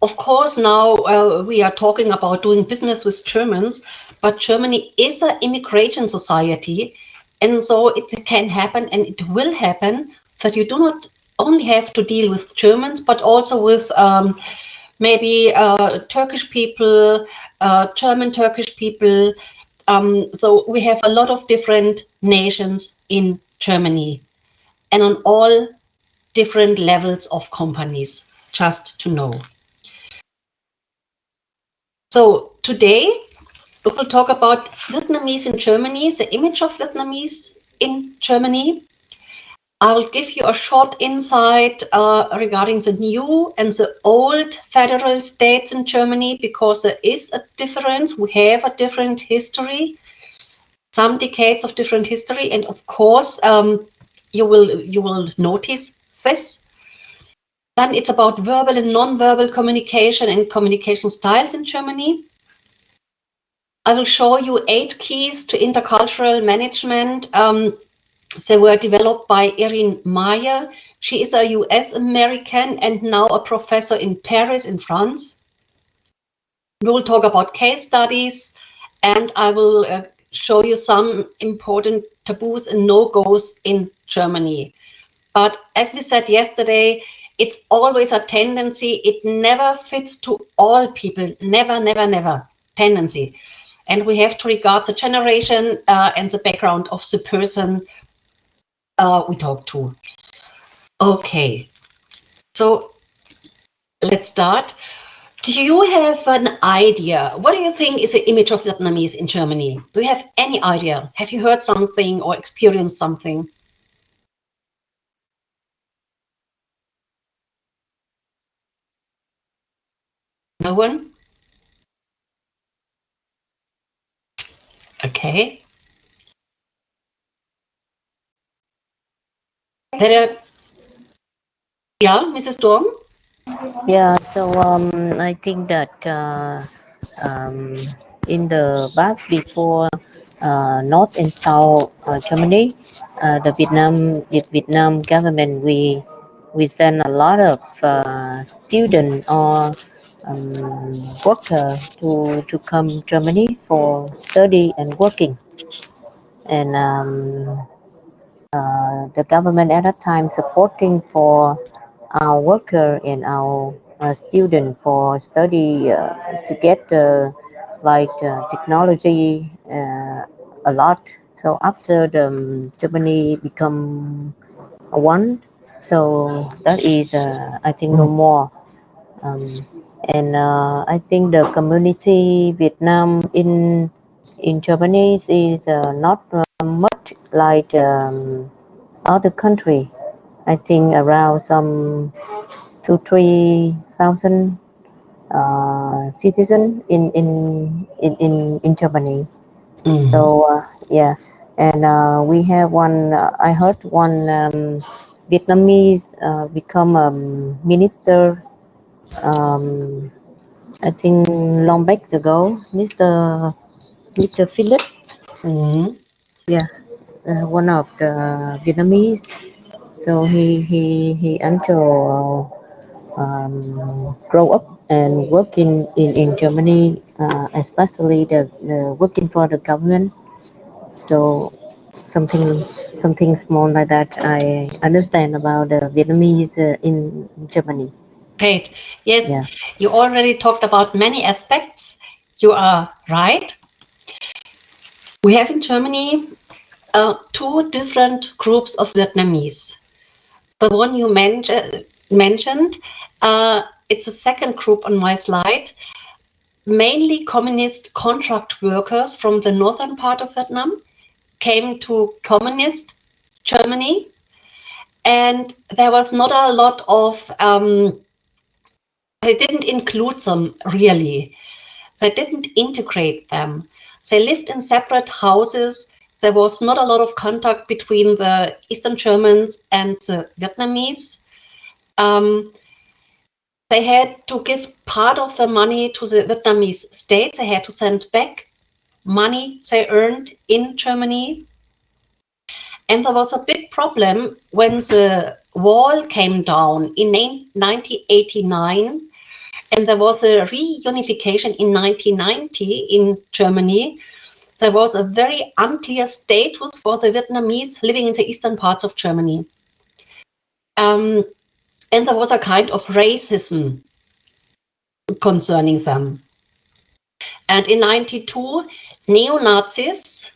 Of course, now we are talking about doing business with Germans, but Germany is an immigration society, and so it can happen and it will happen that you do not only have to deal with Germans, but also with maybe Turkish people, German Turkish people. So we have a lot of different nations in Germany and on all different levels of companies, just to know. So today we will talk about Vietnamese in Germany, the image of Vietnamese in Germany. I will give you a short insight regarding the new and the old federal states in Germany, because there is a difference. We have a different history, some decades of different history, and of course you will notice this. Then it's about verbal and non-verbal communication and communication styles in Germany. I will show you 8 keys to intercultural management. They were developed by Erin Meyer. She is a US American and now a professor in Paris in France. We will talk about case studies, and I will show you some important taboos and no-goes in Germany. But as we said yesterday, it's always a tendency. It never fits to all people. Never, never, never. Tendency. And we have to regard the generation and the background of the person we talk to. Okay, so let's start. Do you have an idea? What do you think is the image of Vietnamese in Germany? Do you have any idea? Have you heard something or experienced something? No one? Okay. Yeah, Mrs. Dorn? Yeah, so I think that in the back before North and South Germany, the Vietnam government we send a lot of student or worker to come Germany for study and working, and the government at that time supporting for our worker and our student for study to get technology a lot. So after the Germany become one, so that is I think no more. Um, and I think the community Vietnam in Germany is not much like other country. I think around some 2-3 thousand citizen in Germany. So yeah, and we have one. I heard one Vietnamese become minister. Um, I think long back ago, Mr. Philip. Yeah, one of the Vietnamese. So he entered grow up and working in Germany, especially the working for the government. So something small like that I understand about the Vietnamese in Germany. Great. Yes, Yeah. you already talked about many aspects. You are right. We have in Germany 2 different groups of Vietnamese. The one you mentioned, it's a second group on my slide, mainly communist contract workers from the northern part of Vietnam came to communist Germany, and there was not a lot of, they didn't include them really. They didn't integrate them. They lived in separate houses. There was not a lot of contact between the Eastern Germans and the Vietnamese. They had to give part of the money to the Vietnamese state. They had to send back money they earned in Germany. And there was a big problem when the wall came down in 1989. and there was a reunification in 1990 in Germany, there was a very unclear status for the Vietnamese living in the eastern parts of Germany. And there was a kind of racism concerning them. And in 92, neo-Nazis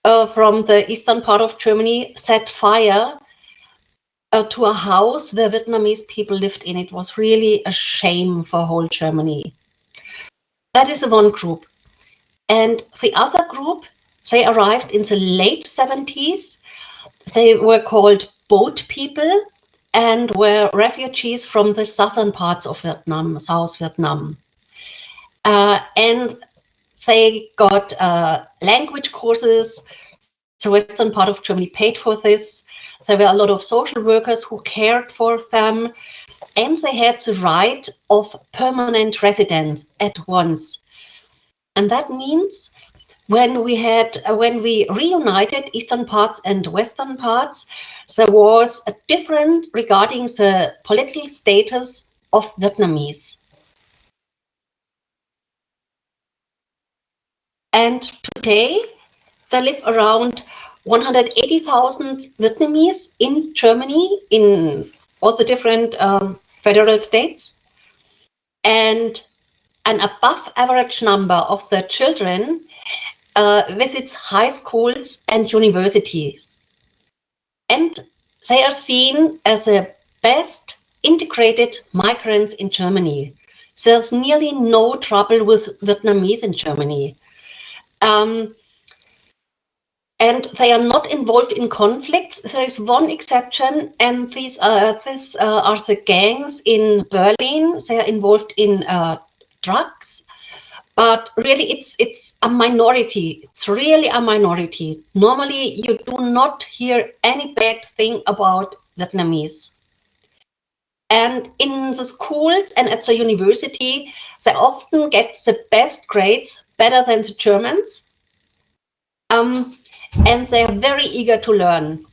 from the eastern part of Germany set fire to a house where Vietnamese people lived in. It was really a shame for whole Germany. That is the one group. And the other group, they arrived in the late 70s. They were called boat people and were refugees from the southern parts of Vietnam, South Vietnam. And they got language courses. The western part of Germany paid for this. There were a lot of social workers who cared for them, and they had the right of permanent residence at once. And that means when we reunited eastern parts and western parts, there was a difference regarding the political status of Vietnamese. And today, there live around 180,000 Vietnamese in Germany, in all the different federal states. And an above average number of the children visits high schools and universities. And they are seen as the best integrated migrants in Germany. There's nearly no trouble with Vietnamese in Germany. And they are not involved in conflicts. There is one exception, and these are the gangs in Berlin. They are involved in drugs, but really it's a minority. It's really a minority. Normally, you do not hear any bad thing about Vietnamese. And in the schools and at the university, they often get the best grades, better than the Germans. And they are very eager to learn.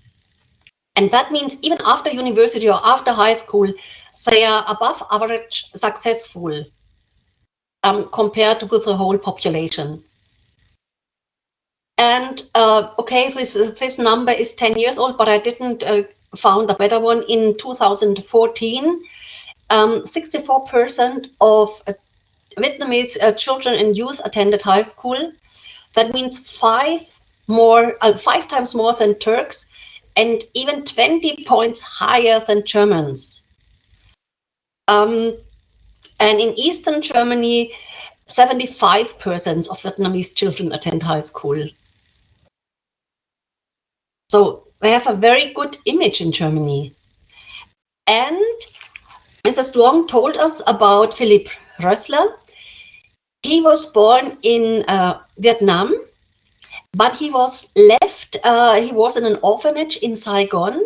And that means even after university or after high school, they are above average successful compared with the whole population. And okay, this number is 10 years old, but I didn't found a better one. In 2014, 64% of Vietnamese children and youth attended high school. That means five times more than Turks, and even 20 points higher than Germans. And in Eastern Germany, 75% of Vietnamese children attend high school. So they have a very good image in Germany. And Mrs. Duong told us about Philipp Rössler. He was born in Vietnam, but he was left, he was in an orphanage in Saigon.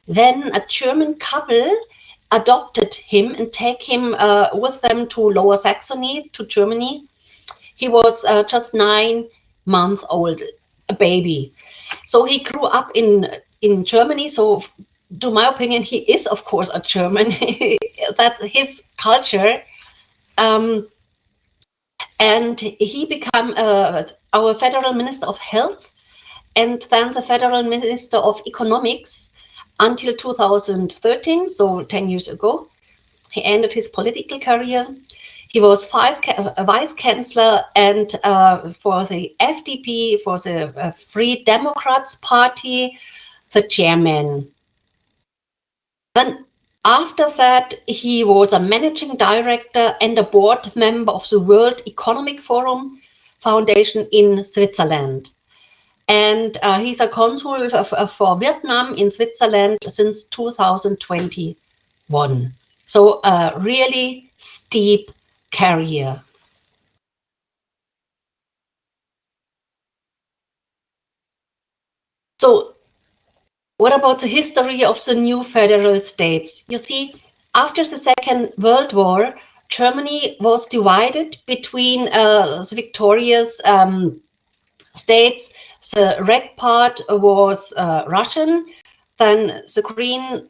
Then a German couple adopted him and take him with them to Lower Saxony, to Germany. He was just 9 months old, a baby. So he grew up in Germany. So to my opinion, he is, of course, a German. That's his culture. And he became our Federal Minister of Health and then the Federal Minister of Economics until 2013, so 10 years ago. He ended his political career. He was vice chancellor and for the FDP, for the Free Democrats Party, the chairman. Then after that, he was a managing director and a board member of the World Economic Forum Foundation in Switzerland. And he's a consul for Vietnam in Switzerland since 2021. So a really steep career. So what about the history of the new federal states? You see, after the Second World War, Germany was divided between the victorious states. The red part was Russian, then the green,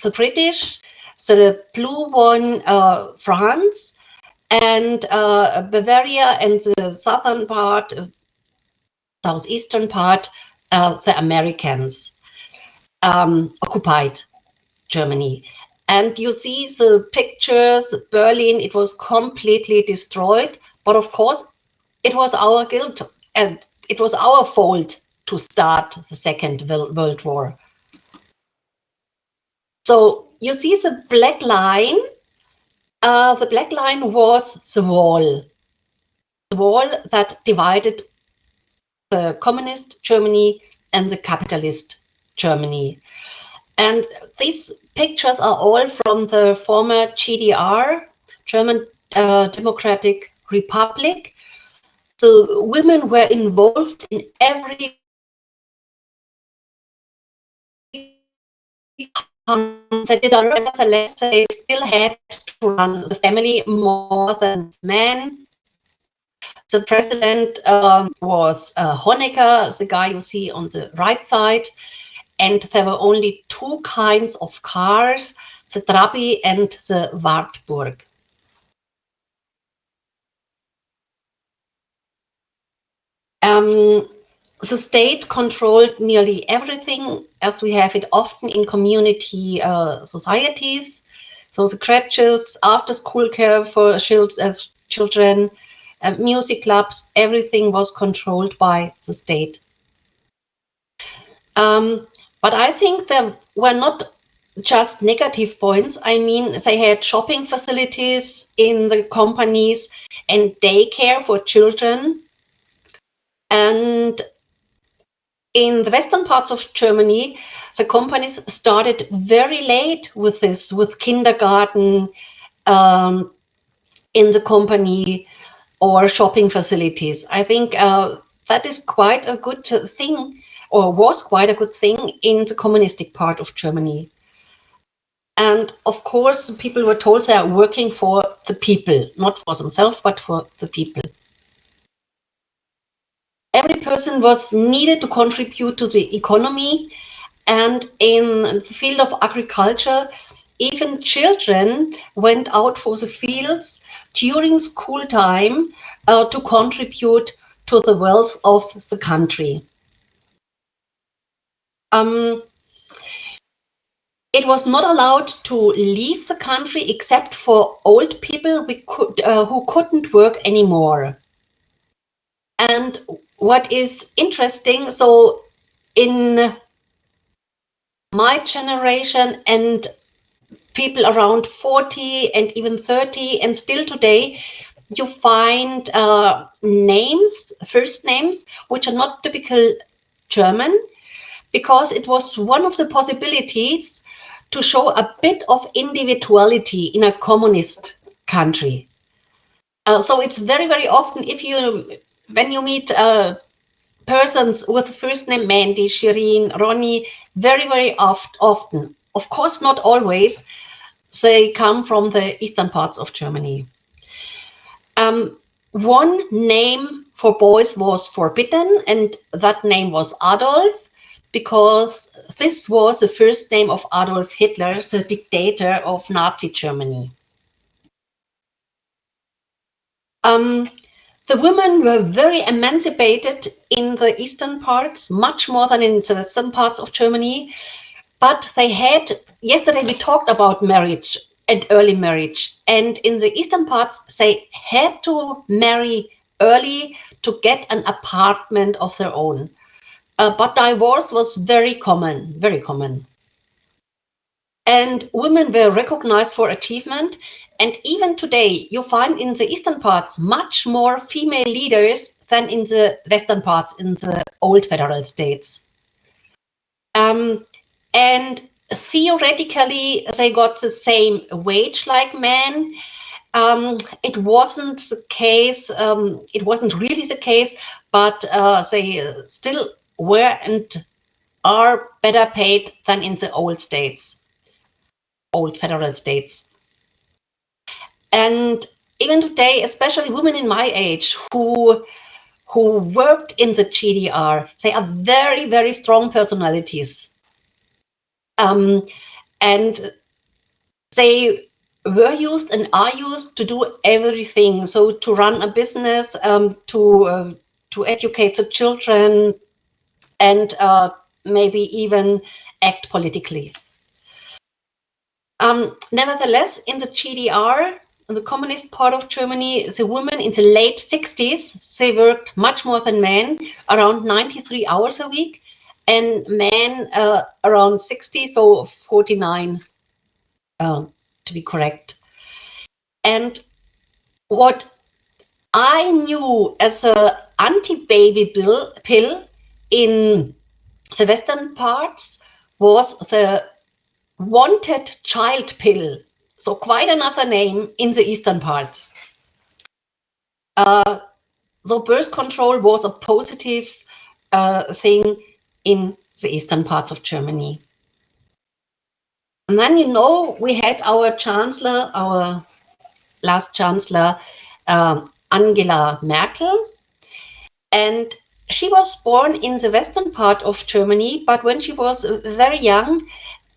the British, the blue one, France, and Bavaria and the southern part, southeastern part, the Americans occupied Germany. And you see the pictures, Berlin, it was completely destroyed. But of course, it was our guilt and it was our fault to start the Second World War. So you see the black line. The black line was the wall that divided the communist Germany and the capitalist Germany. And these pictures are all from the former GDR, German Democratic Republic. So women were involved in every they did not, nevertheless, they still had to run the family more than men. The president was Honecker, the guy you see on the right side, and there were only two kinds of cars, the Trabi and the Wartburg. The state controlled nearly everything, as we have it often in community societies. So the crèches, after-school care for children, music clubs, everything was controlled by the state. But I think there were not just negative points. I mean, they had shopping facilities in the companies and daycare for children. And in the western parts of Germany, the companies started very late with this, with kindergarten in the company or shopping facilities. I think that is quite a good thing, or was quite a good thing in the communistic part of Germany. And of course, people were told they are working for the people, not for themselves, but for the people. Every person was needed to contribute to the economy, and in the field of agriculture, even children went out for the fields during school time to contribute to the wealth of the country. It was not allowed to leave the country except for old people who couldn't work anymore. And what is interesting, so in my generation and people around 40 and even 30 and still today, you find names, first names, which are not typical German, because it was one of the possibilities to show a bit of individuality in a communist country. So it's very, very often, when you meet persons with the first name Mandy, Shirin, Ronnie, very, very often, of course not always, they come from the eastern parts of Germany. One name for boys was forbidden, and that name was Adolf, because this was the first name of Adolf Hitler, the dictator of Nazi Germany. The women were very emancipated in the eastern parts, much more than in the western parts of Germany. But they had, yesterday we talked about marriage and early marriage. And in the eastern parts, they had to marry early to get an apartment of their own. But divorce was very common, very common. And women were recognized for achievement. And even today, you find in the eastern parts much more female leaders than in the western parts, in the old federal states. And theoretically, they got the same wage like men. It wasn't the case. It wasn't really the case, but they still were and are better paid than in the old states, old federal states. And even today, especially women in my age who worked in the GDR, they are very, very strong personalities. And they were used and are used to do everything. So to run a business, to educate the children, and maybe even act politically. Nevertheless, in the GDR, in the communist part of Germany, the women in the late 60s, they worked much more than men, around 93 hours a week, and men around 60, so 49 to be correct. And what I knew as a anti-baby pill in the Western parts was the wanted child pill. So quite another name in the Eastern parts. So birth control was a positive thing in the Eastern parts of Germany. And then, we had our chancellor, our last chancellor, Angela Merkel. And she was born in the western part of Germany, but when she was very young,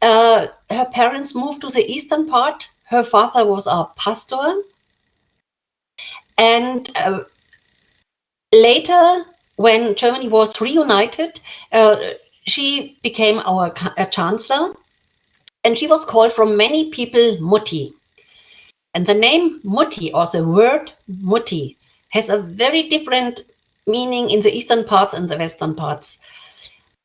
her parents moved to the eastern part. Her father was a pastor. And later, when Germany was reunited, she became our chancellor. And she was called from many people Mutti. And the name Mutti, or the word Mutti, has a very different meaning in the eastern parts and the western parts.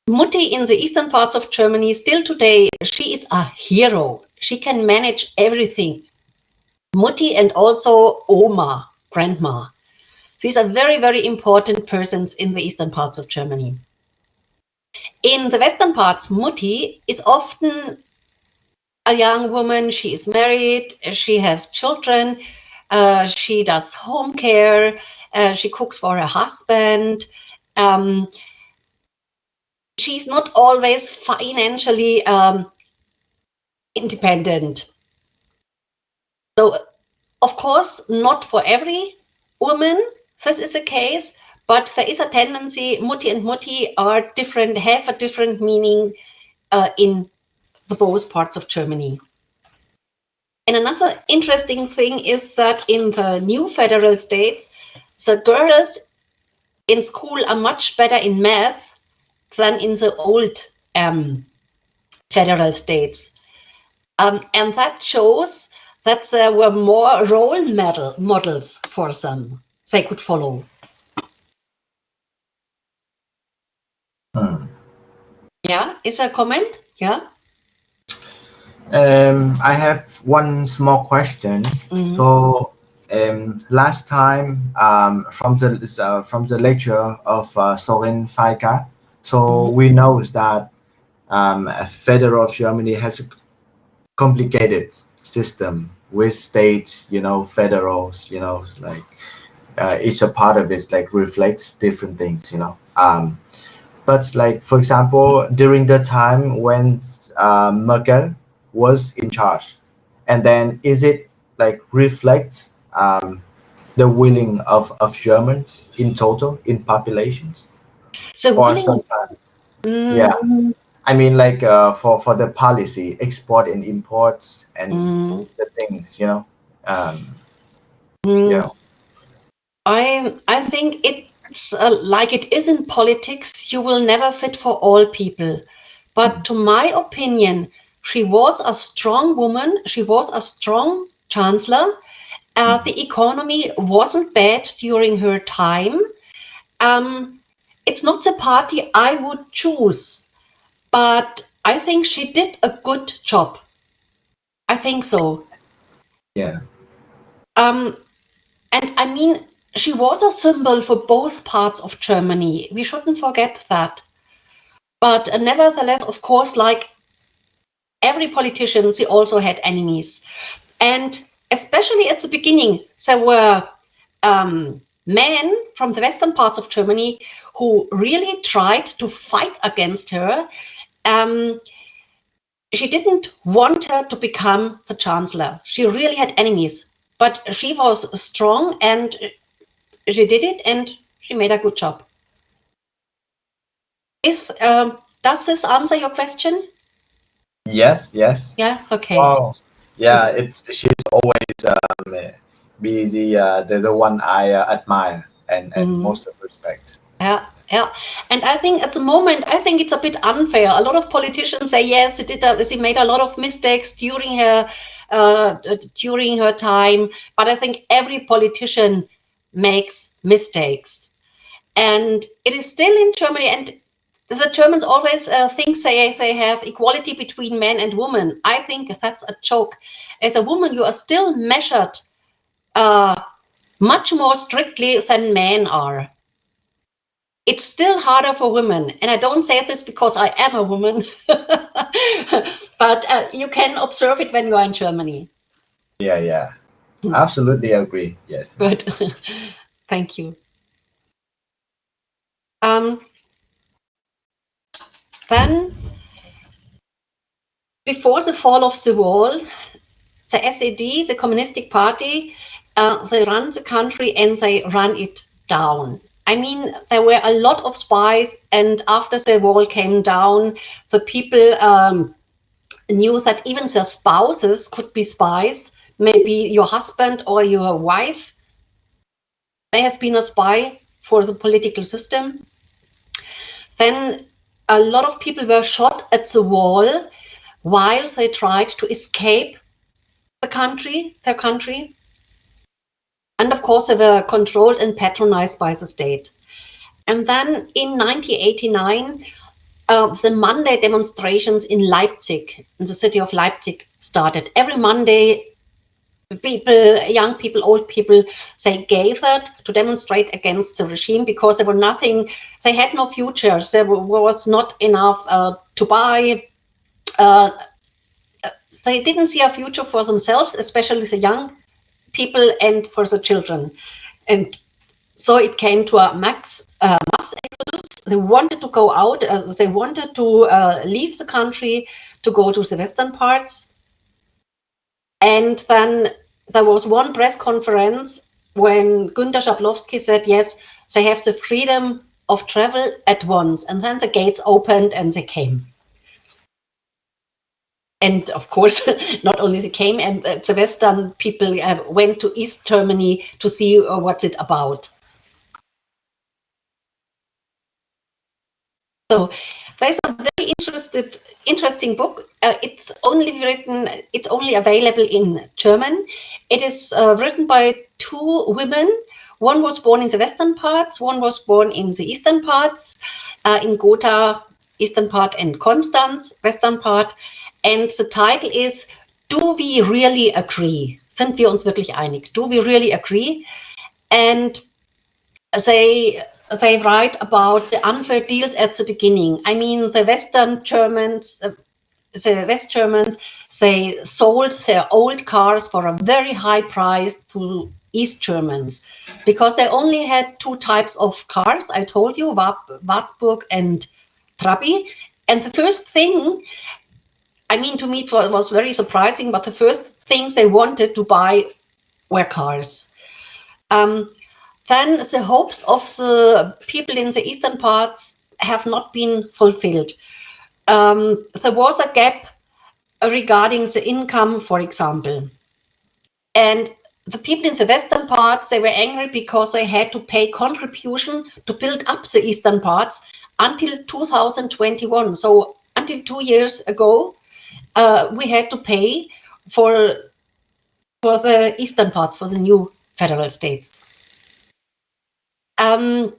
Mutti in the eastern parts of Germany, still today, she is a hero. She can manage everything. Mutti and also Oma, grandma. These are very, very important persons in the eastern parts of Germany. In the western parts, Mutti is often a young woman. She is married, she has children, she does home care, she cooks for her husband. She's not always financially independent. So, of course, not for every woman this is the case, but there is a tendency, Mutti and Mutti are different, have a different meaning in the both parts of Germany. And another interesting thing is that in the new federal states, the girls in school are much better in math than in the old federal states. And that shows that there were more role models for them they could follow. Yeah, is there a comment? Yeah. I have one small question. So last time from the lecture of Soren Feika, so we know that federal Germany has a complicated system with states, federals, like each a part of it like reflects different things, but like for example, during the time when Merkel was in charge, and then is it like reflects the willing of Germans in total in populations, So or sometimes yeah, I mean like for the policy export and imports and the things, yeah. I think it's like it is in politics. You will never fit for all people. But to my opinion, she was a strong woman. She was a strong chancellor. The economy wasn't bad during her time. It's not the party I would choose, but I think she did a good job. I think so. Yeah. And I mean, she was a symbol for both parts of Germany. We shouldn't forget that. But nevertheless, of course, like every politician, she also had enemies. And especially at the beginning, there were men from the western parts of Germany who really tried to fight against her. She didn't want her to become the chancellor. She really had enemies, but she was strong and she did it, and she made a good job. Does this answer your question? Yes. Yeah. Okay. Well, Yeah, she's always be the one I admire and most of respect. Yeah, yeah. And I think at the moment, I think it's a bit unfair. A lot of politicians say, yes, she made a lot of mistakes during her time. But I think every politician makes mistakes. And it is still in Germany. And the Germans always think they have equality between men and women. I think that's a joke. As a woman, you are still measured much more strictly than men are. It's still harder for women. And I don't say this because I am a woman, but you can observe it when you are in Germany. Yeah. Absolutely agree. Yes. But thank you. Then, before the fall of the wall, the SED, the Communistic Party, they run the country and they run it down. I mean, there were a lot of spies, and after the wall came down, the people knew that even their spouses could be spies. Maybe your husband or your wife may have been a spy for the political system. Then a lot of people were shot at the wall while they tried to escape their country. And of course, they were controlled and patronized by the state. And then in 1989, the Monday demonstrations in Leipzig, in the city of Leipzig, started. Every Monday, people, young people, old people, they gathered to demonstrate against the regime because there were nothing, they had no futures. There was not enough to buy. They didn't see a future for themselves, especially the young people and for the children. And so it came to a mass exodus. They wanted to go out. They wanted to leave the country to go to the western parts. And then there was one press conference when Günter Schabowski said, yes, they have the freedom of travel at once. And then the gates opened and they came. And of course, not only they came, and the Western people went to East Germany to see what's it about. So there's a very interesting book. It's only available in German. It is written by two women. One was born in the western parts, one was born in the eastern parts, in Gotha, eastern part, and Konstanz, western part. And the title is, Do We Really Agree? Sind wir uns wirklich einig? Do we really agree? And they write about the unfair deals at the beginning. I mean, the West Germans, they sold their old cars for a very high price to East Germans because they only had two types of cars. I told you, Wartburg and Trabi. And the first thing, I mean, to me, it was very surprising, but the first things they wanted to buy were cars. Then the hopes of the people in the eastern parts have not been fulfilled. There was a gap regarding the income, for example. And the people in the western parts, they were angry because they had to pay contribution to build up the eastern parts until 2021. So until 2 years ago, we had to pay for the eastern parts, for the new federal states. Then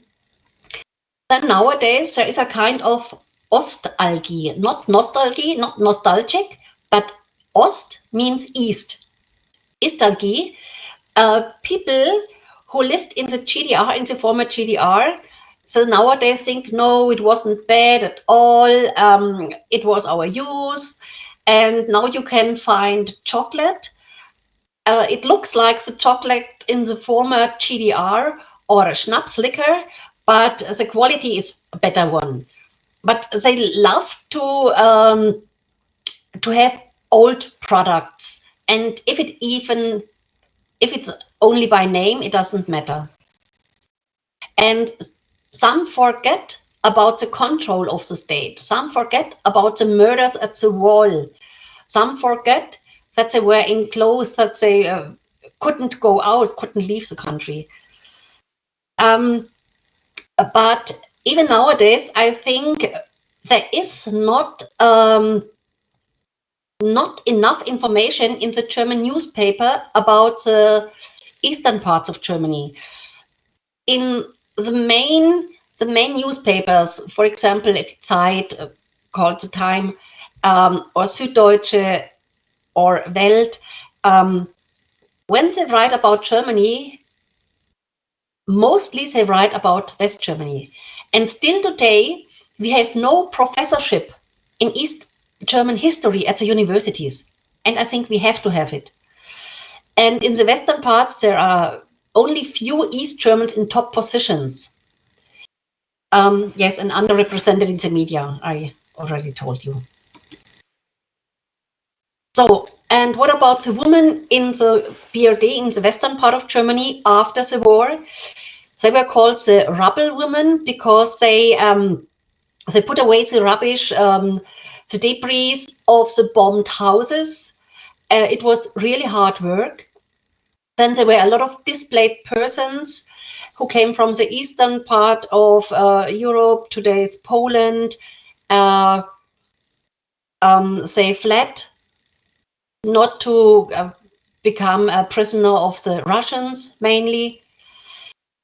nowadays there is a kind of Ostalgie, not nostalgie, not nostalgic, but Ost means east. Istalgie, people who lived in the GDR, in the former GDR, so nowadays think, no, it wasn't bad at all. It was our youth. And now you can find chocolate. It looks like the chocolate in the former GDR or a schnapps liquor, but the quality is a better one. But they love to have old products. And if it's only by name, it doesn't matter. And some forget about the control of the state. Some forget about the murders at the wall. Some forget that they were enclosed, that they couldn't go out, couldn't leave the country. But even nowadays, I think there is not enough information in the German newspaper about the eastern parts of Germany. In the main newspapers, for example, at Zeit, called The Time, or Süddeutsche or Welt, when they write about Germany, mostly they write about West Germany. And still today, we have no professorship in East German history at the universities. And I think we have to have it. And in the Western parts, there are only few East Germans in top positions. Yes, and underrepresented in the media, I already told you. So, and what about the women in the BRD, in the western part of Germany after the war? They were called the rubble women because they put away the rubbish, the debris of the bombed houses. It was really hard work. Then there were a lot of displaced persons who came from the eastern part of Europe, today's Poland. They fled not to become a prisoner of the Russians, mainly.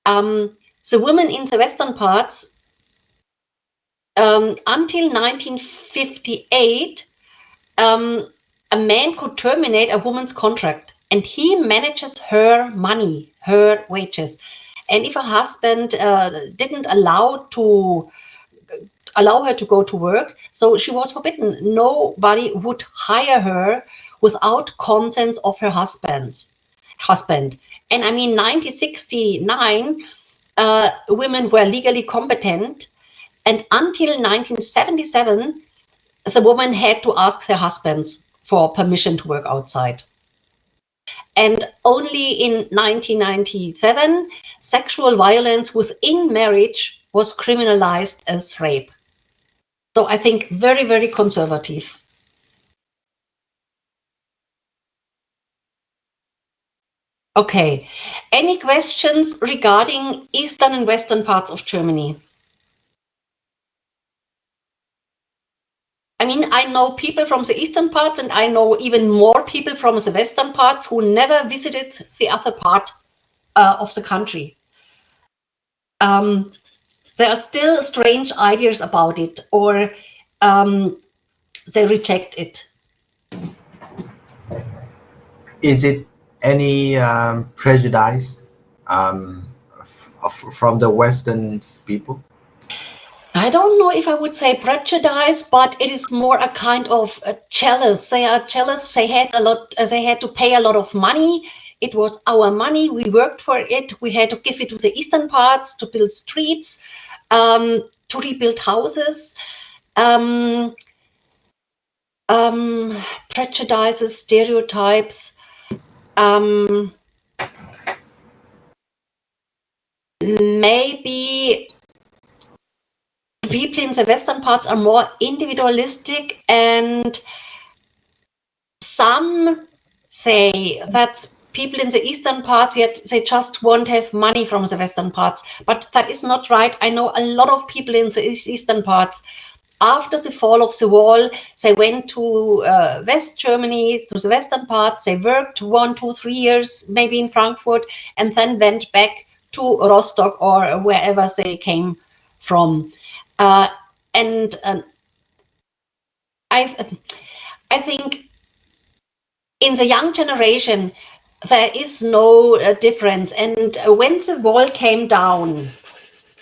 The women in the western parts, until 1958, a man could terminate a woman's contract, and he manages her money, her wages. And if a husband didn't allow her to go to work, so she was forbidden. Nobody would hire her without consent of her husband. And I mean, 1969, women were legally competent, and until 1977, the woman had to ask their husbands for permission to work outside. And only in 1997, sexual violence within marriage was criminalized as rape. So I think very, very conservative. Okay, any questions regarding eastern and western parts of Germany? I mean, I know people from the eastern parts, and I know even more people from the western parts who never visited the other part of the country. There are still strange ideas about it, or they reject it. Is it any prejudice from the Western people? I don't know if I would say prejudice, but it is more a kind of jealous. They are jealous. They had to pay a lot of money. It was our money. We worked for it. We had to give it to the eastern parts to build streets, to rebuild houses. Prejudices, stereotypes. Maybe people in the western parts are more individualistic, and some say that people in the eastern parts, yet they just won't have money from the western parts. But that is not right. I know a lot of people in the eastern parts. After the fall of the wall, they went to West Germany, to the western parts. They worked 1, 2, 3 years, maybe in Frankfurt, and then went back to Rostock or wherever they came from. I think in the young generation, there is no difference. And when the wall came down,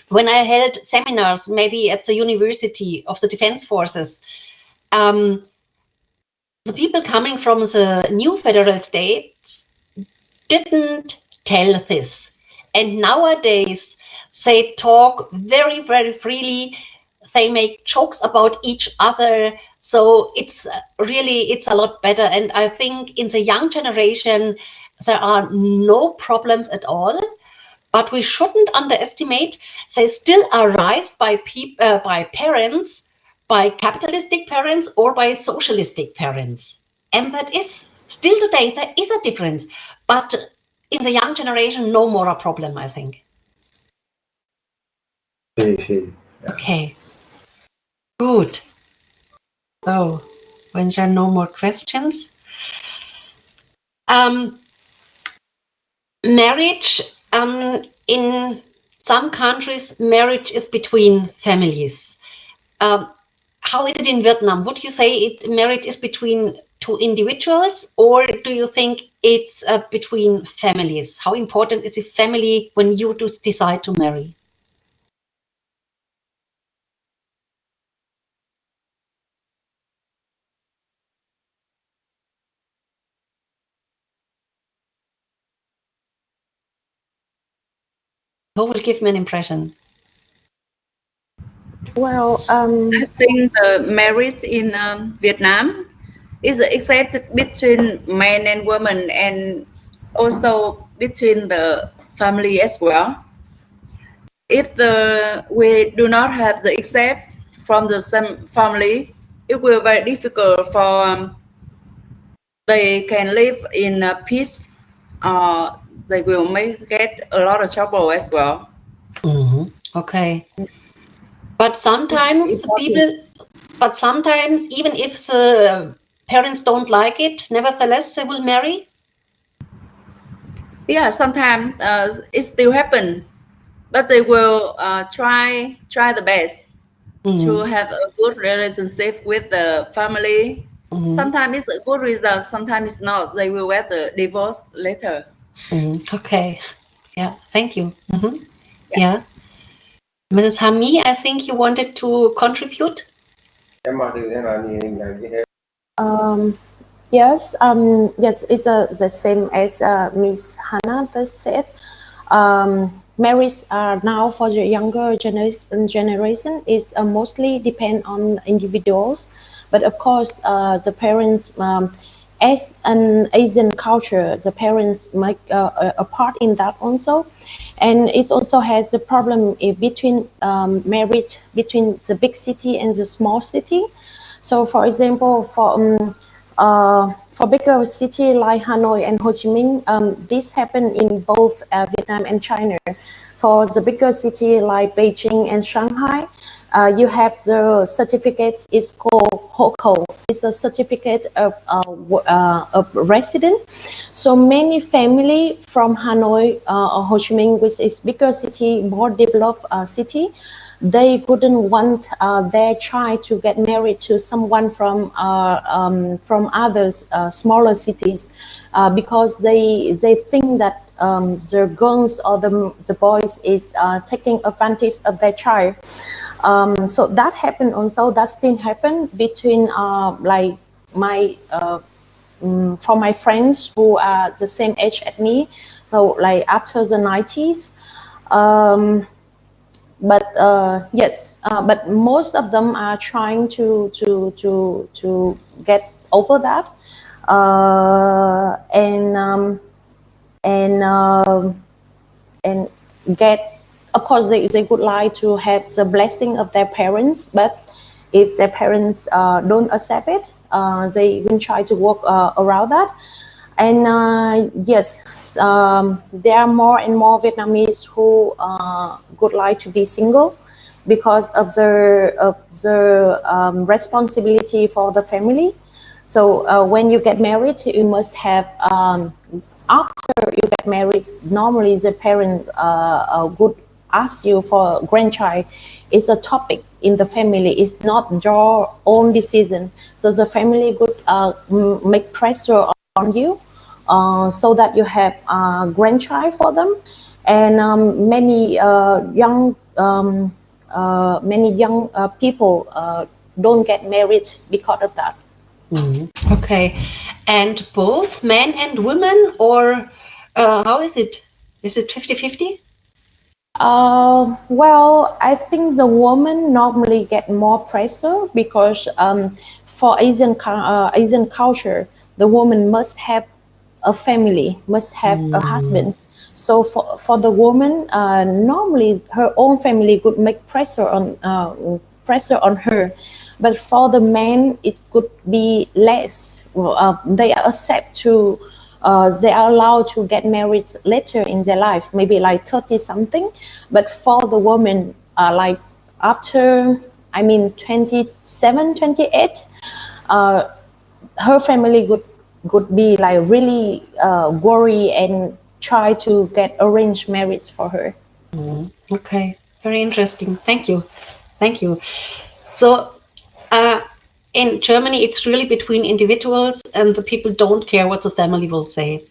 when I held seminars, maybe at the University of the Defense Forces, the people coming from the new federal states didn't tell this. And nowadays, they talk very, very freely. They make jokes about each other. So it's a lot better. And I think in the young generation, there are no problems at all. But we shouldn't underestimate, they still are raised by parents, by capitalistic parents or by socialistic parents. And that is still today there is a difference, but in the young generation, no more a problem, I think. See. Yeah. Okay, good. So, when there are no more questions, marriage, in some countries, marriage is between families. How is it in Vietnam? Would you say marriage is between two individuals, or do you think it's between families? How important is a family when you decide to marry? Who will give me an impression? Well, I think the marriage in Vietnam is accepted between man and woman, and also between the family as well. If we do not have the accept from the same family, it will be very difficult for they can live in peace. They will get a lot of trouble as well. Okay. But sometimes even if the parents don't like it, nevertheless they will marry. Yeah, sometimes it still happen, but they will try the best to have a good relationship with the family. Sometimes it's a good result, sometimes it's not. They will get the divorce later. Okay. Yeah. Thank you. Yeah. Mrs. Hami, I think you wanted to contribute. Yes, yes, it's the same as Miss Hannah just said. Marriage now for the younger generation is mostly depend on individuals, but of course the parents, as an Asian culture, the parents make a part in that also, and it also has a problem between marriage between the big city and the small city. So, for example, for bigger city like Hanoi and Ho Chi Minh, this happened in both Vietnam and China. For the bigger city like Beijing and Shanghai, you have the certificates. It's called HOKO. It's a certificate of resident. So many family from Hanoi or Ho Chi Minh, which is bigger city, more developed city, they wouldn't want their child to get married to someone from other smaller cities because they think that the girls or the boys is taking advantage of their child. So that happened also. That still happened between like my for my friends who are the same age as me. So like after the 90s. But yes, but most of them are trying to get over that, and get. Of course, they would like to have the blessing of their parents, but if their parents don't accept it, they will try to work around that. And yes, there are more and more Vietnamese who would like to be single because of the responsibility for the family. So when you get married, you must have, after you get married, normally the parents would ask you for a grandchild. It's a topic in the family. It's not your own decision. So the family would make pressure on you so that you have a grandchild for them. And many young people don't get married because of that. Okay. And both men and women, or how is it? Is it 50-50? Well, I think the woman normally get more pressure because for Asian culture, the woman must have a family, must have a husband. So for the woman, normally her own family would make pressure on her. But for the men, it could be less. They are accept to, they are allowed to get married later in their life, maybe like 30 something. But for the woman, like after, 27, 28, her family could be like really worry and try to get arranged marriage for her. Okay, very interesting. Thank you. So in Germany, it's really between individuals, and the people don't care what the family will say.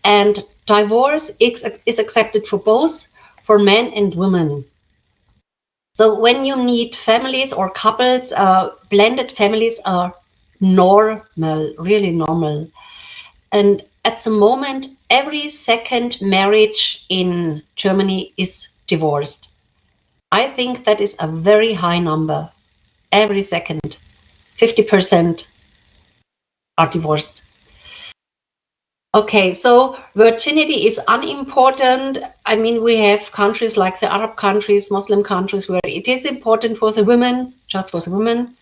And divorce is accepted for both, for men and women. So when you meet families or couples, blended families are normal, really normal. And at the moment, every second marriage in Germany is divorced. I think that is a very high number. Every second, 50% are divorced. Okay, so virginity is unimportant. We have countries like the Arab countries, Muslim countries, where it is important for the women, just for the women.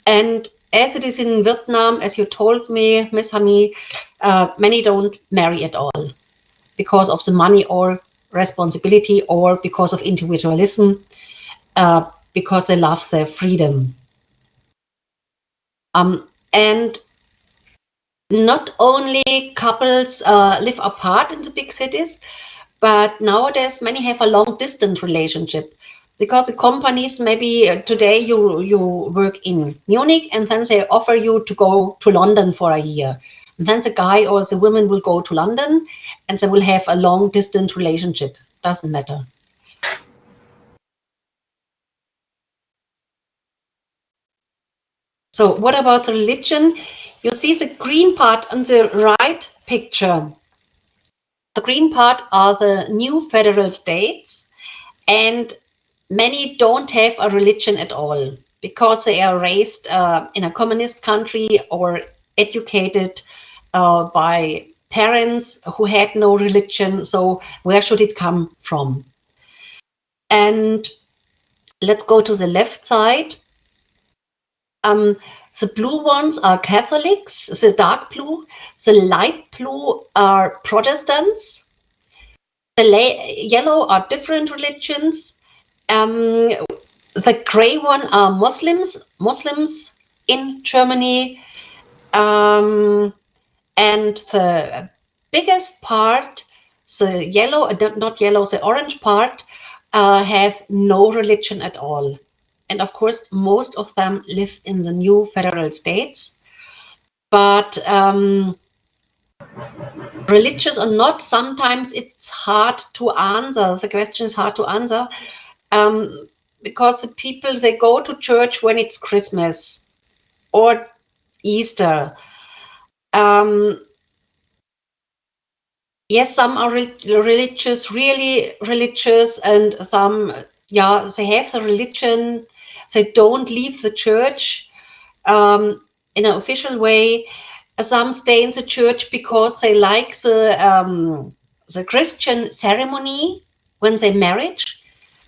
And as it is in Vietnam, as you told me, Ms. Hami, many don't marry at all because of the money or responsibility, or because of individualism, because they love their freedom. And not only couples live apart in the big cities, but nowadays many have a long distance relationship, because the companies, maybe today you work in Munich and then they offer you to go to London for a year. And then the guy or the woman will go to London and they will have a long distance relationship. Doesn't matter. So what about religion? You see the green part on the right picture. The green part are the new federal states, and many don't have a religion at all because they are raised in a communist country or educated by parents who had no religion. So where should it come from? And let's go to the left side. The blue ones are Catholics, the dark blue. The light blue are Protestants. The yellow are different religions. The gray one are Muslims in Germany. And the biggest part, the yellow, not yellow, the orange part, have no religion at all. And of course, most of them live in the new federal states. But religious or not, sometimes it's hard to answer. The question is hard to answer because the people, they go to church when it's Christmas or Easter. Yes, some are religious, really religious, and some, they have the religion. They don't leave the church in an official way. Some stay in the church because they like the Christian ceremony when they marry.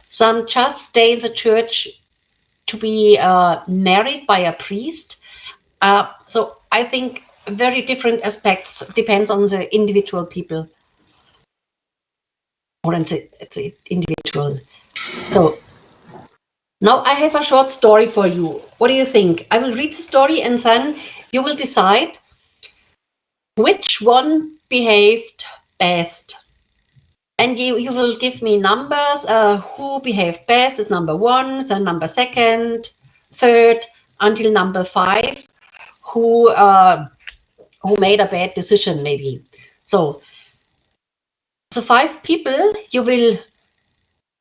Some just stay in the church to be married by a priest. So I think very different aspects, depends on the individual people or it's the individual. So now I have a short story for you. What do you think? I will read the story and then you will decide which one behaved best. And you will give me numbers. Who behaved best is number 1, then number 2nd, 3rd, until number 5. Who made a bad decision, maybe. So the 5 people you will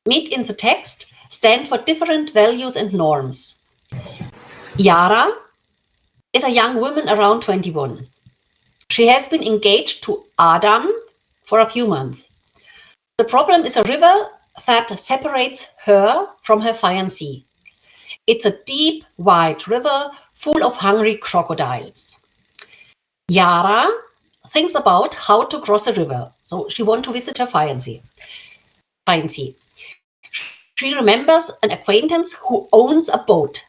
meet in the text stand for different values and norms. Yara is a young woman around 21. She has been engaged to Adam for a few months. The problem is a river that separates her from her fiancé. It's a deep, wide river full of hungry crocodiles. Yara thinks about how to cross a river, so she wants to visit her fiancé. She remembers an acquaintance who owns a boat.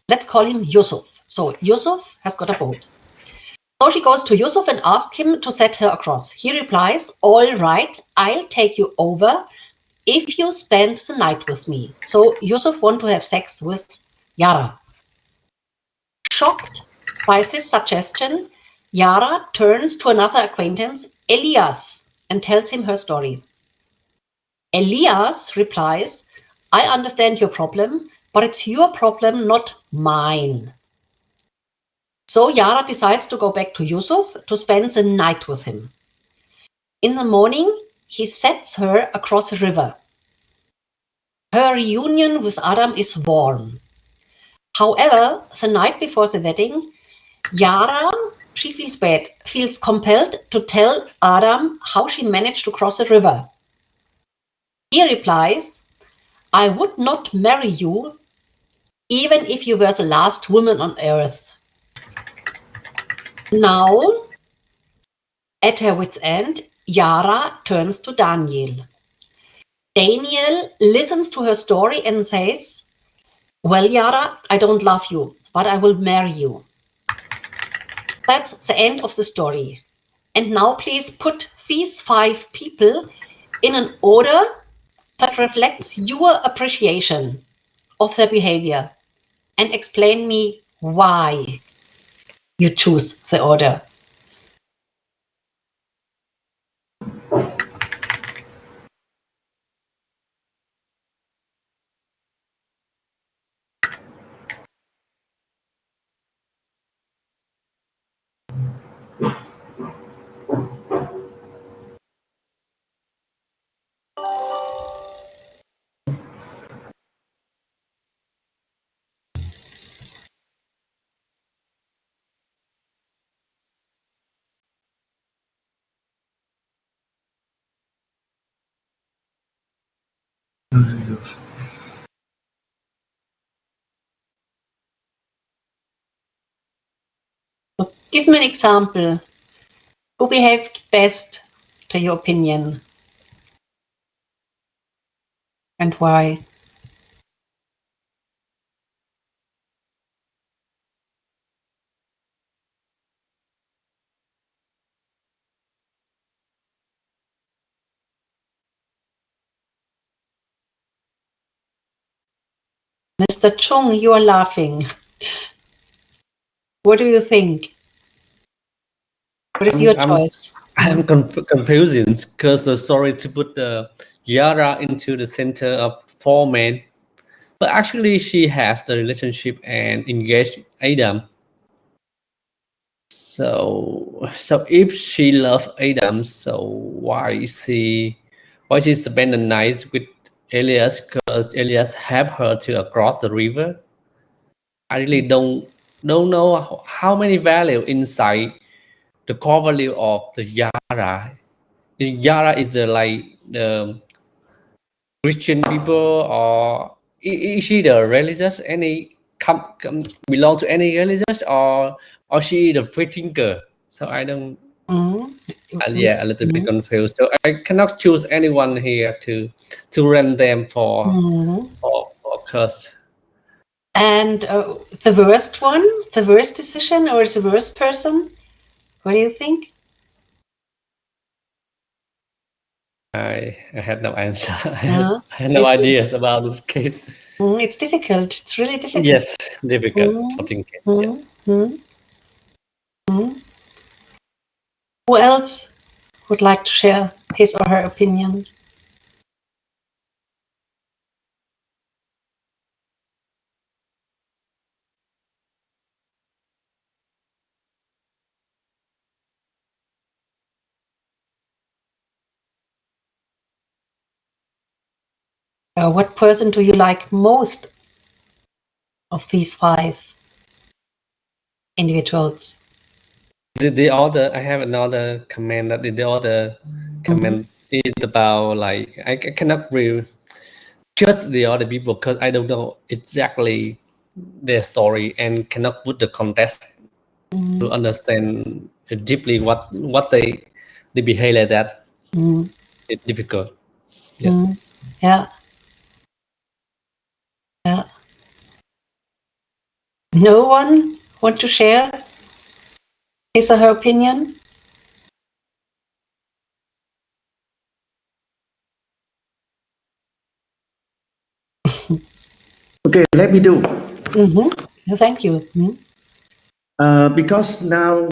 Let's call him Yusuf. So Yusuf has got a boat. So she goes to Yusuf and asks him to set her across. He replies, all right, I'll take you over if you spend the night with me. So Yusuf wants to have sex with Yara. Shocked by this suggestion, Yara turns to another acquaintance, Elias, and tells him her story. Elias replies, I understand your problem, but it's your problem, not mine. So Yara decides to go back to Yusuf to spend the night with him. In the morning, he sets her across a river. Her reunion with Adam is warm. However, the night before the wedding, Yara, she feels compelled to tell Adam how she managed to cross a river. He replies, I would not marry you even if you were the last woman on earth. Now, at her wit's end, Yara turns to Daniel. Daniel listens to her story and says, well, Yara, I don't love you, but I will marry you. That's the end of the story. And now please put these 5 people in an order that reflects your appreciation of their behavior and explain me why you choose the order. So give me an example. Who behaved best to your opinion? And why? Mr. Chung, you are laughing. What do you think? What is your choice? I'm confusing because the story to put Yara into the center of 4 men, but actually she has the relationship and engaged Adam. So if she loves Adam, so why she spend the night with Elias? Because Elias helped her to cross the river. I really don't know how many value inside the core value of the Yara. Yara is like the Christian people, or is she the religious? Any belong to any religious, or she the free thinker? So I don't. Yeah, a little bit confused. So I cannot choose anyone here to run them for curse. And the worst one, the worst decision, or the worst person? What do you think? I had no answer. No, I had no ideas about this case. It's difficult. It's really difficult. Yes, difficult for thinking. Who else would like to share his or her opinion? What person do you like most of these 5 individuals? The other, I have another comment that the other comment is about like I cannot really judge the other people because I don't know exactly their story and cannot put the context to understand deeply what they behave like that. It's difficult. Yes. Yeah. No one want to share his or her opinion? Okay, let me do. Thank you. Because now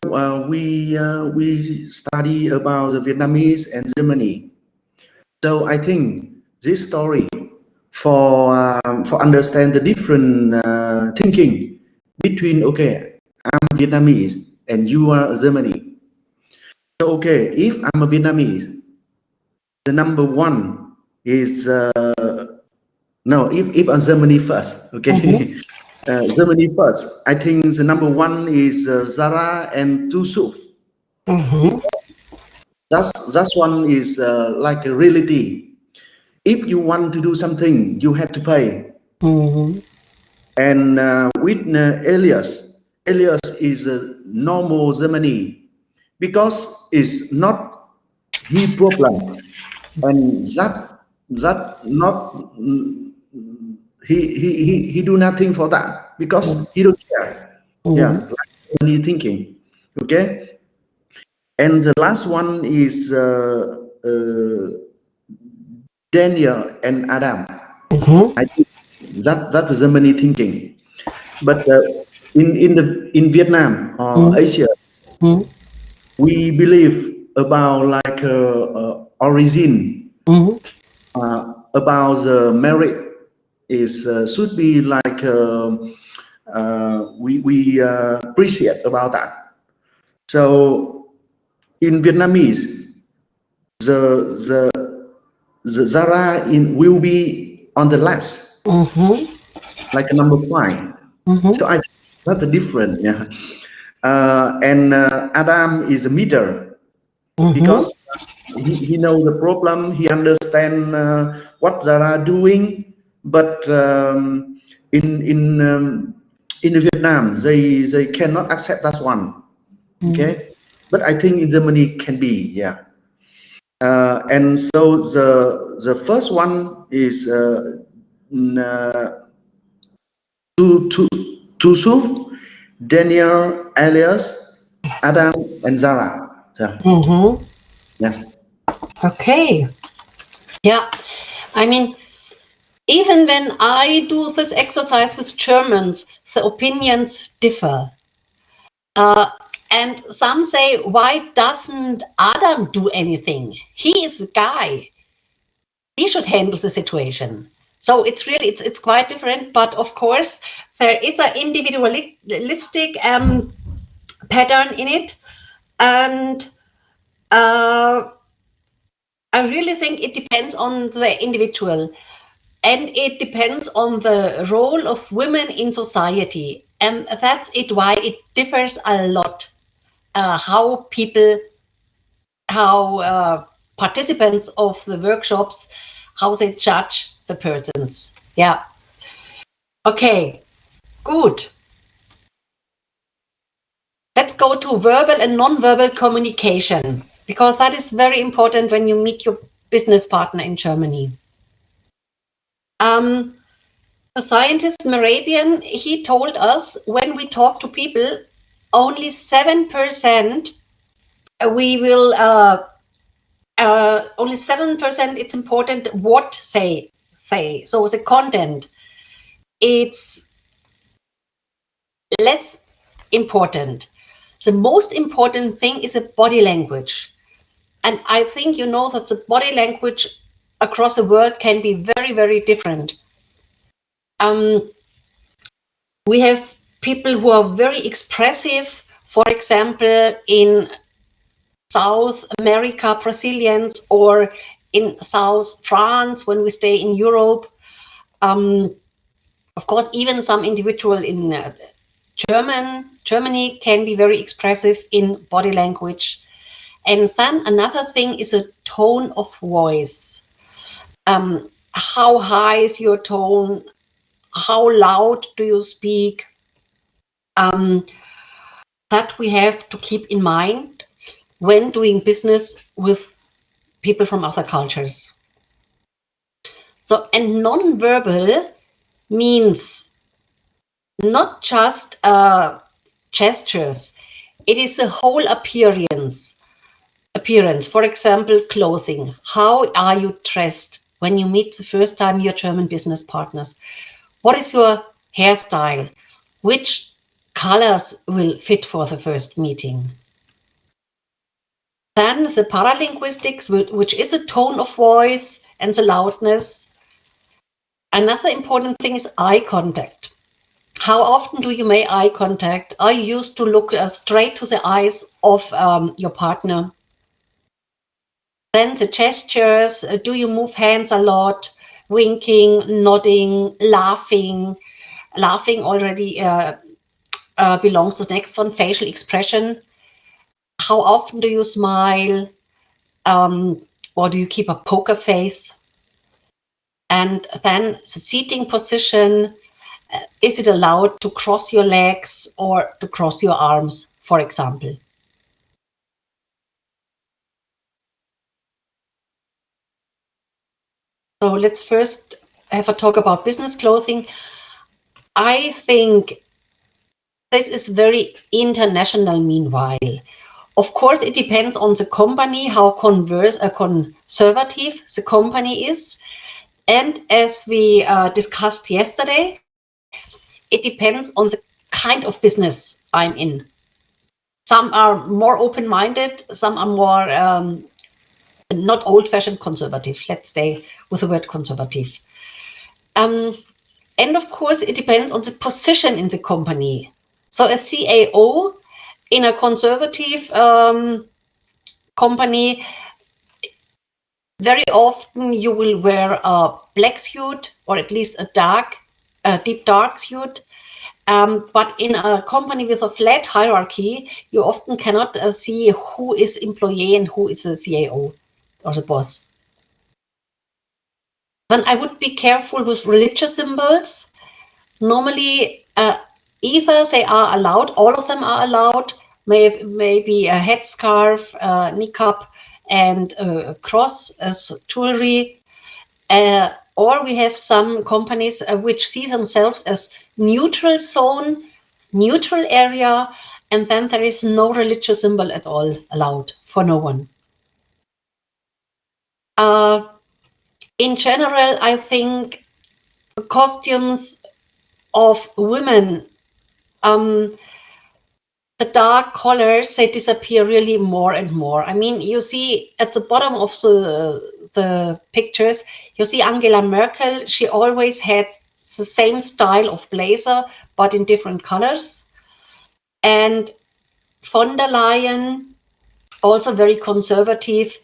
we study about the Vietnamese and Germany, so I think this story for understand the different thinking between, okay, I'm Vietnamese and you are Germany. So okay, if I'm a Vietnamese, the number one is no. If I'm Germany first, okay. Germany first. I think the number one is Zara and Tusuf. That one is like a reality. If you want to do something, you have to pay. And with Elias is a normal Germany because it's not his problem, and that not he do nothing for that because he don't care. Yeah, like Germany thinking. Okay, and the last one is Daniel and Adam. I think that's Germany thinking. But in Vietnam or Asia, we believe about like origin, about the merit is should be like we appreciate about that. So in Vietnamese, the Zara will be on the last, like a number 5. So I that's the difference. Yeah. And Adam is a middle because he knows the problem. He understands what Zara doing, but in Vietnam they cannot accept that one. Okay, but I think in Germany can be, yeah. And so the first one is Tusuf, Daniel, Elias, Adam, and Zara. So, yeah. Okay. Yeah. I mean, even when I do this exercise with Germans, the opinions differ. And some say, why doesn't Adam do anything? He is a guy. He should handle the situation. So it's really, it's quite different. But of course, there is an individualistic pattern in it. And I really think it depends on the individual. And it depends on the role of women in society. And that's it, why it differs a lot. How participants of the workshops, how they judge the persons. Yeah. Okay, good. Let's go to verbal and non-verbal communication, because that is very important when you meet your business partner in Germany. The scientist Morabian, he told us when we talk to people, only 7% we will only 7% it's important what say. So the content, it's less important. The most important thing is the body language. And I think you know that the body language across the world can be very, very different. We have people who are very expressive, for example, in South America, Brazilians, or in South France when we stay in Europe. Of course, even some individual in Germany can be very expressive in body language. And then another thing is a tone of voice. How high is your tone? How loud do you speak? That we have to keep in mind when doing business with people from other cultures. So, and non-verbal means not just gestures. It is the whole appearance. For example, clothing. How are you dressed when you meet the first time your German business partners? What is your hairstyle? Which colors will fit for the first meeting? Then the paralinguistics, which is a tone of voice and the loudness. Another important thing is eye contact. How often do you make eye contact? Are you used to look straight to the eyes of your partner? Then the gestures, do you move hands a lot, winking, nodding, laughing? Laughing already belongs to the next one, facial expression. How often do you smile? Or do you keep a poker face? And then the seating position, is it allowed to cross your legs or to cross your arms, for example? So let's first have a talk about business clothing. I think this is very international meanwhile. Of course, it depends on the company, how conservative the company is. And as we discussed yesterday, it depends on the kind of business I'm in. Some are more open-minded, some are more not old-fashioned conservative. Let's stay with the word conservative. And of course, it depends on the position in the company. So a CAO in a conservative company, very often you will wear a black suit or at least a deep dark suit. But in a company with a flat hierarchy, you often cannot see who is employee and who is the CAO or the boss. Then I would be careful with religious symbols. Normally, either they are allowed, all of them are allowed, maybe a headscarf, niqab, and a cross as jewelry. Or we have some companies which see themselves as neutral zone, neutral area, and then there is no religious symbol at all allowed for no one. In general, I think costumes of women, the dark colors, they disappear really more and more. I mean, you see at the bottom of the pictures, you see Angela Merkel. She always had the same style of blazer, but in different colors. And von der Leyen, also very conservative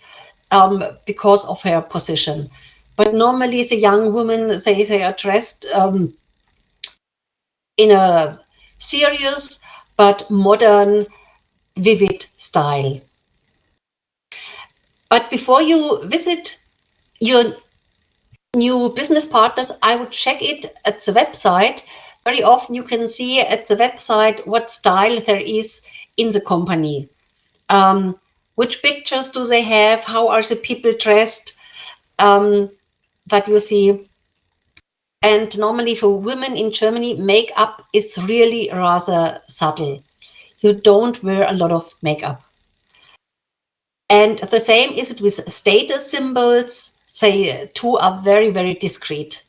because of her position. But normally the young women, they are dressed in a serious but modern, vivid style. But before you visit your new business partners, I would check it at the website. Very often you can see at the website what style there is in the company. Which pictures do they have? How are the people dressed that you see? And normally for women in Germany, makeup is really rather subtle. You don't wear a lot of makeup. And the same is it with status symbols. They too are very, very discreet.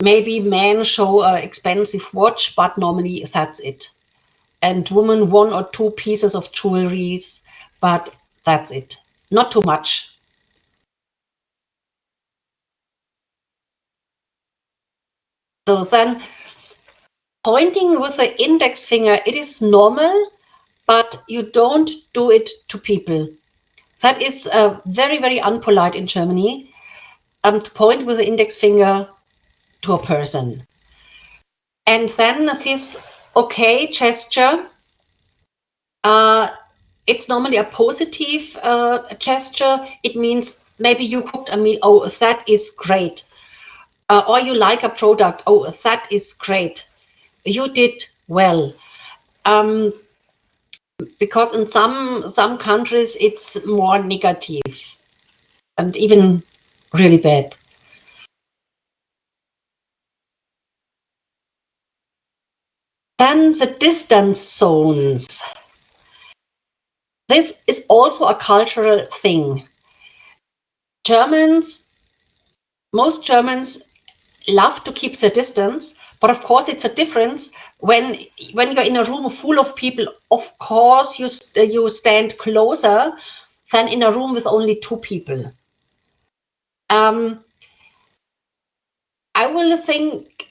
Maybe men show an expensive watch, but normally that's it. And women, 1 or 2 pieces of jewelry, but that's it. Not too much. So then pointing with the index finger, it is normal, but you don't do it to people. That is very, very unpolite in Germany, to point with the index finger to a person. And then this okay gesture, it's normally a positive gesture. It means maybe you cooked a meal, oh, that is great. Or you like a product, oh, that is great. You did well. Because in some countries it's more negative and even really bad. Then the distance zones. This is also a cultural thing. Most Germans love to keep the distance, but of course it's a difference when you're in a room full of people. Of course you stand closer than in a room with only 2 people.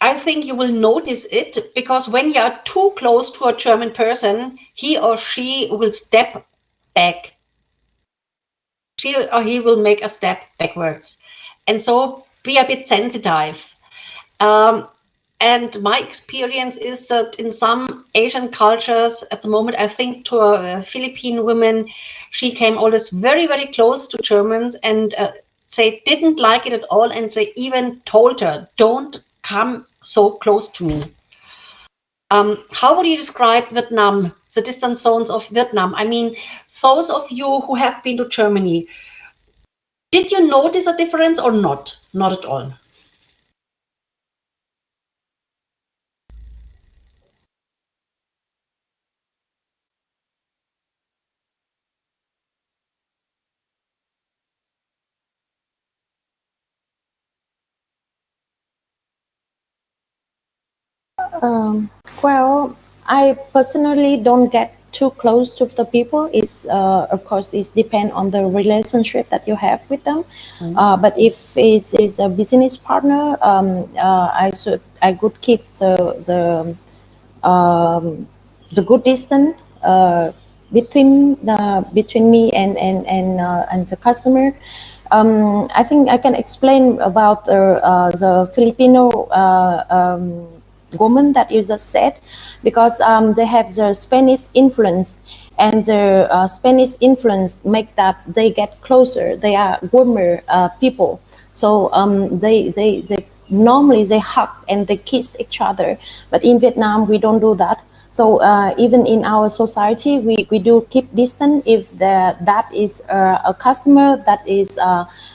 I think you will notice it, because when you are too close to a German person, he or she will step back. She or he will make a step backwards. And so be a bit sensitive. And my experience is that in some Asian cultures at the moment, I think to a Philippine woman, she came always very, very close to Germans, and they didn't like it at all. And they even told her, don't come so close to me. How would you describe Vietnam, the distance zones of Vietnam? I mean, those of you who have been to Germany, did you notice a difference or not? Not at all. Well, I personally don't get too close to the people. It's of course it depends on the relationship that you have with them. But if it's a business partner, I could keep the good distance between me and the customer. I think I can explain about the Filipino woman that you just said, because they have the Spanish influence, and the Spanish influence make that they get closer. They are warmer people, so they normally they hug and they kiss each other. But in Vietnam we don't do that. So even in our society, we do keep distance if that is a customer that is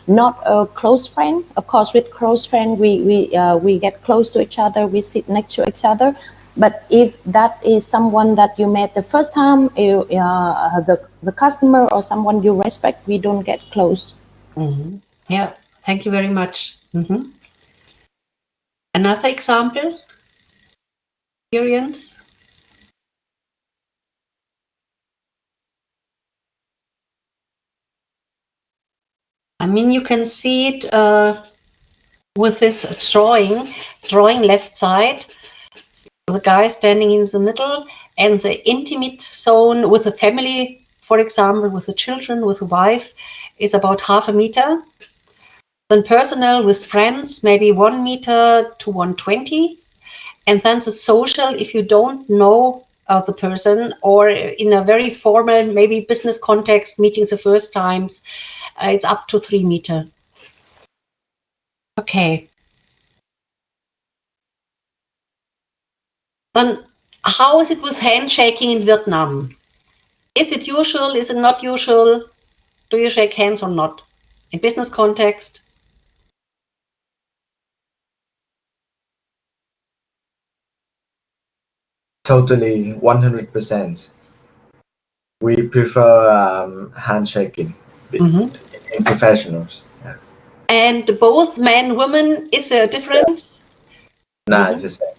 not a close friend. Of course, with close friend, we get close to each other, we sit next to each other. But if that is someone that you met the first time, the customer or someone you respect, we don't get close. Yeah, thank you very much. Another example? Experience? I mean, you can see it with this drawing left side, the guy standing in the middle, and the intimate zone with the family, for example, with the children, with the wife, is about 0.5 meter. Then personal with friends, maybe 1 meter to 120. And then the social, if you don't know the person, or in a very formal, maybe business context, meetings the first times, it's up to 3 meter. Okay. Then how is it with handshaking in Vietnam? Is it usual? Is it not usual? Do you shake hands or not? In business context? Totally 100%. We prefer handshaking in professionals. Yeah. And both men, women, is there a difference? Nah, it's the same.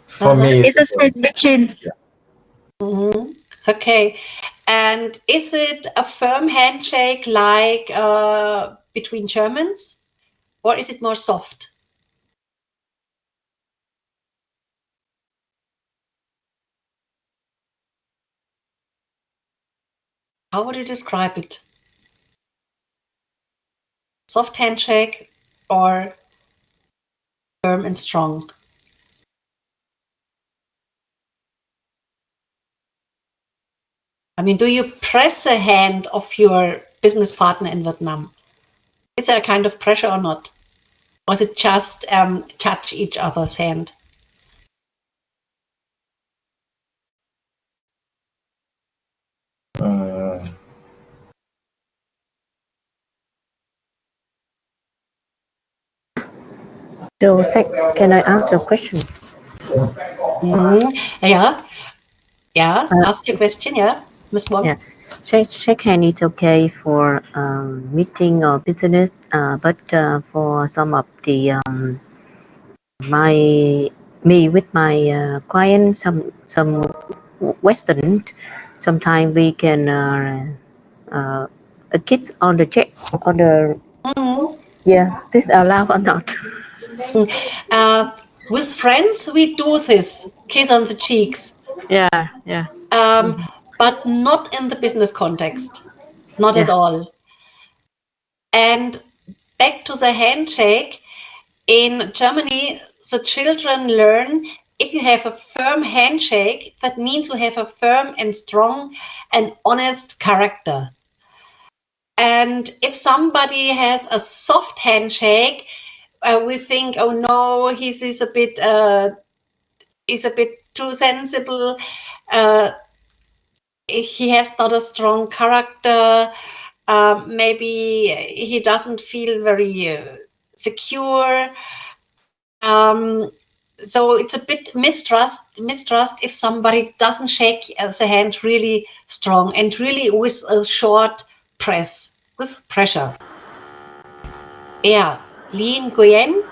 For me, It's the same between. Okay. And is it a firm handshake like between Germans, or is it more soft? How would you describe it? Soft handshake or firm and strong? I mean, do you press the hand of your business partner in Vietnam? Is there a kind of pressure or not? Or is it just touch each other's hand? So, can I answer a question? Yeah. Ask your question. Yeah, Miss Wong. Yeah. Shake hand is okay for meeting or business, but for some of the me with my client, some Western, sometimes we can a kiss on the cheek on the this allowed or not? With friends, we do this kiss on the cheeks, Yeah. but not in the business context, not at all. And back to the handshake. In Germany, the children learn if you have a firm handshake, that means you have a firm and strong and honest character. And if somebody has a soft handshake, we think, oh no, he's a bit too sensible. He has not a strong character. Maybe he doesn't feel very secure. So it's a bit mistrust if somebody doesn't shake the hand really strong and really with a short press, with pressure. Yeah, Lin Nguyen.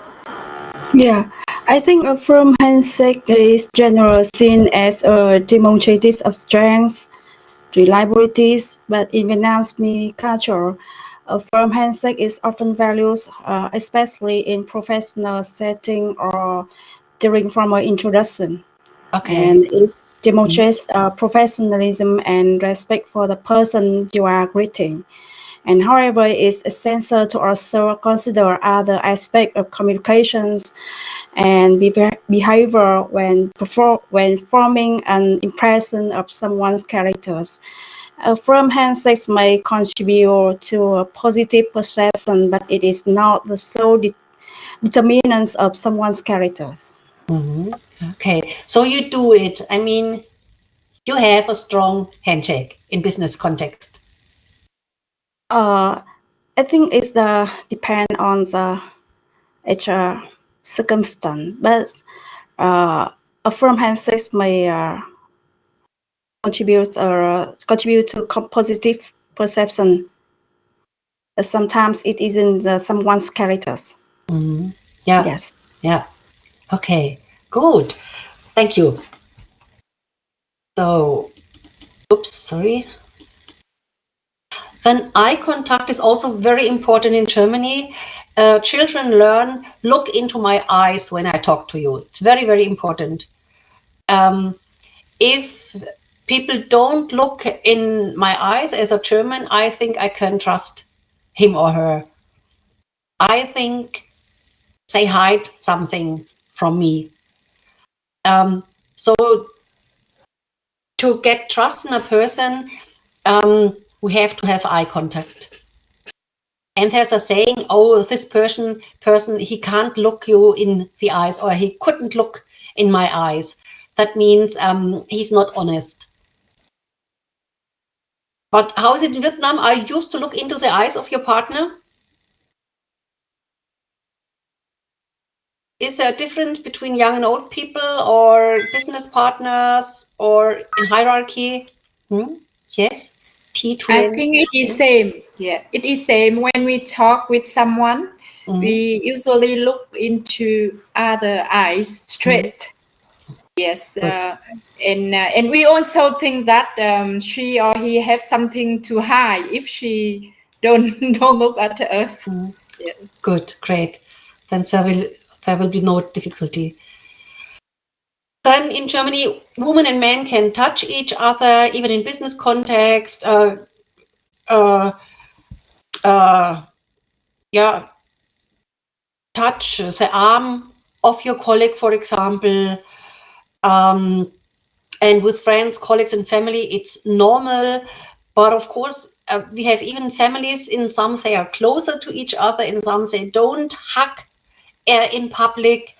Yeah, I think a firm handshake is generally seen as a demonstrative of strength, reliabilities, but in Vietnam's culture, a firm handshake is often valued, especially in professional setting or during formal introduction. Okay. And it demonstrates professionalism and respect for the person you are greeting. And however, it's essential to also consider other aspects of communications and behavior when forming an impression of someone's characters. A firm handshake may contribute to a positive perception, but it is not the sole determinant of someone's characters. Okay, so you do it. I mean, you have a strong handshake in business context. I think it's depend on the circumstance, but a firm handshake may contribute to positive perception. Sometimes it isn't someone's characters. Yeah. Yes. Yeah. Okay. Good. Thank you. So, oops, sorry. Then eye contact is also very important in Germany. Children learn, look into my eyes when I talk to you. It's very, very important. If people don't look in my eyes as a German, I think I can trust him or her. I think they hide something from me. So to get trust in a person, we have to have eye contact. And there's a saying, oh, this person, he can't look you in the eyes, or he couldn't look in my eyes. That means he's not honest. But how is it in Vietnam? Are you used to look into the eyes of your partner? Is there a difference between young and old people, or business partners, or in hierarchy? Yes? I think it is same. Yeah, it is same when we talk with someone. We usually look into other eyes straight. Yes, and we also think that she or he have something to hide if she don't look at us. Yes. Good, great. Then there will be no difficulty. Then in Germany, women and men can touch each other, even in business context. Touch the arm of your colleague, for example. And with friends, colleagues, and family, it's normal. But of course, we have even families. In some, they are closer to each other. In some, they don't hug in public.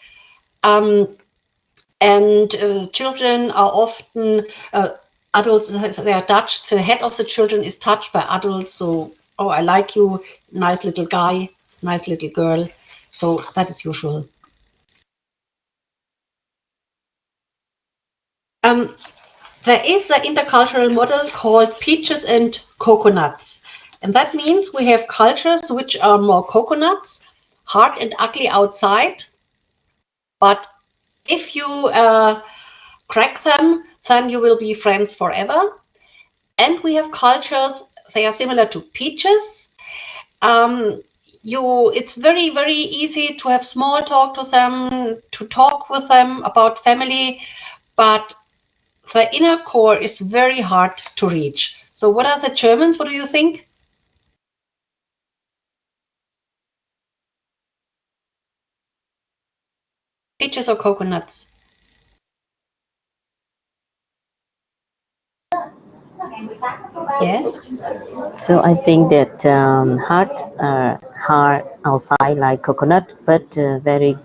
And children are often adults. They are touched. The head of the children is touched by adults. So, oh, I like you, nice little guy, nice little girl. So that is usual. There is an intercultural model called peaches and coconuts. And that means we have cultures which are more coconuts, hard and ugly outside. But if you crack them, then you will be friends forever. And we have cultures, they are similar to peaches. It's very, very easy to have small talk to them, to talk with them about family, but the inner core is very hard to reach. So what are the Germans? What do you think? Peaches or coconuts? Yes. So I think that hard outside like coconut, but very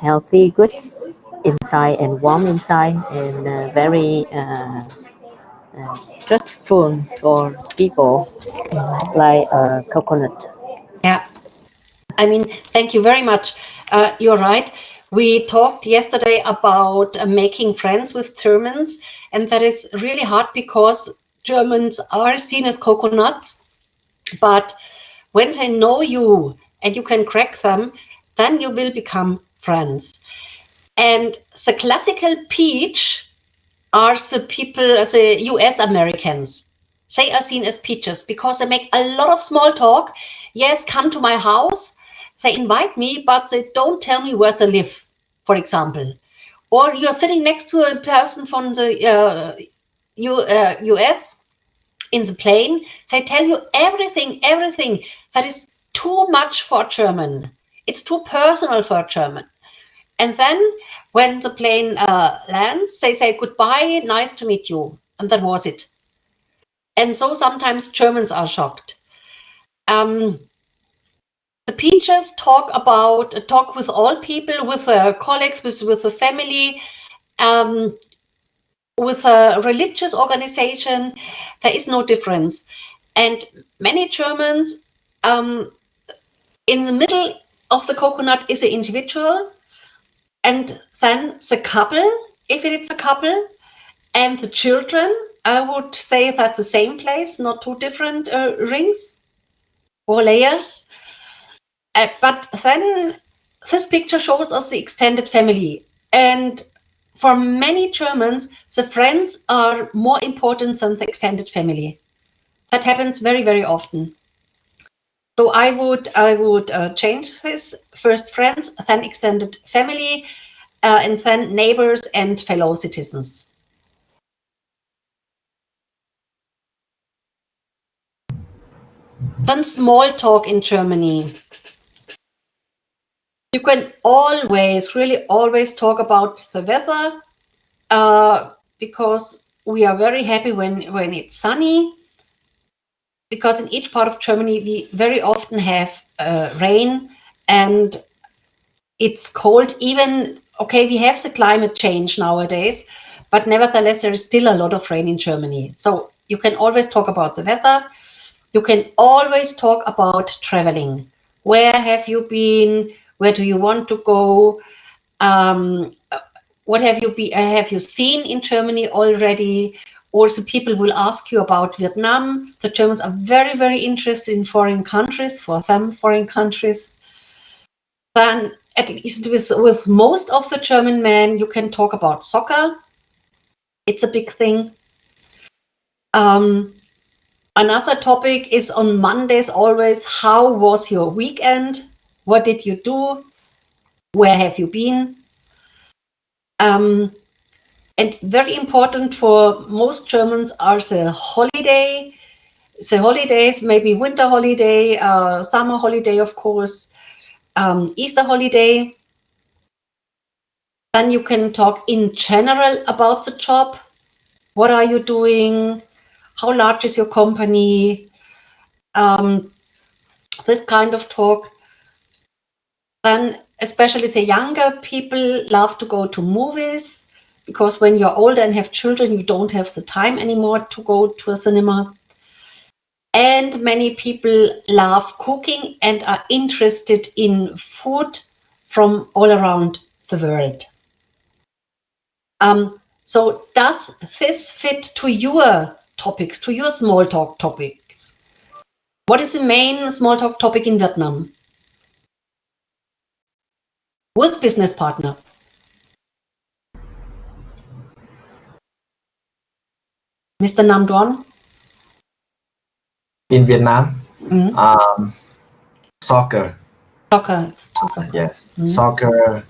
healthy, good inside and warm inside, and very trustful for people like coconut. Yeah. I mean, thank you very much. You're right. We talked yesterday about making friends with Germans, and that is really hard because Germans are seen as coconuts. But when they know you and you can crack them, then you will become friends. And the classical peach are the people, the US Americans. They are seen as peaches because they make a lot of small talk. Yes, come to my house. They invite me, but they don't tell me where they live, for example. Or you're sitting next to a person from the US in the plane. They tell you everything that is too much for German. It's too personal for German. And then when the plane lands, they say goodbye, nice to meet you. And that was it. And so sometimes Germans are shocked. The peaches talk with all people, with colleagues, with the family, with a religious organization. There is no difference. And many Germans, in the middle of the coconut is an individual, and then the couple, if it's a couple, and the children, I would say that's the same place, not two different rings or layers. But then this picture shows us the extended family. And for many Germans, the friends are more important than the extended family. That happens very, very often. So I would change this: first friends, then extended family, and then neighbors and fellow citizens. Then small talk in Germany. You can really always talk about the weather, because we are very happy when it's sunny, because in each part of Germany we very often have rain and it's cold. Even, okay, we have the climate change nowadays, but nevertheless there is still a lot of rain in Germany. So you can always talk about the weather. You can always talk about traveling. Where have you been? Where do you want to go? What have you seen in Germany already? Also, people will ask you about Vietnam. The Germans are very, very interested in foreign countries, for them, foreign countries. Then, at least with most of the German men, you can talk about soccer. It's a big thing. Another topic is on Mondays always: how was your weekend? What did you do? Where have you been? And very important for most Germans are the holidays, maybe winter holiday, summer holiday, of course, Easter holiday. Then you can talk in general about the job. What are you doing? How large is your company? This kind of talk. Then especially the younger people love to go to movies, because when you're older and have children, you don't have the time anymore to go to a cinema. And many people love cooking and are interested in food from all around the world. So does this fit to your topics, to your small talk topics? What is the main small talk topic in Vietnam? With business partner. Mr. Nam Duan? In Vietnam, soccer. Soccer, it's to soccer. Yes, soccer,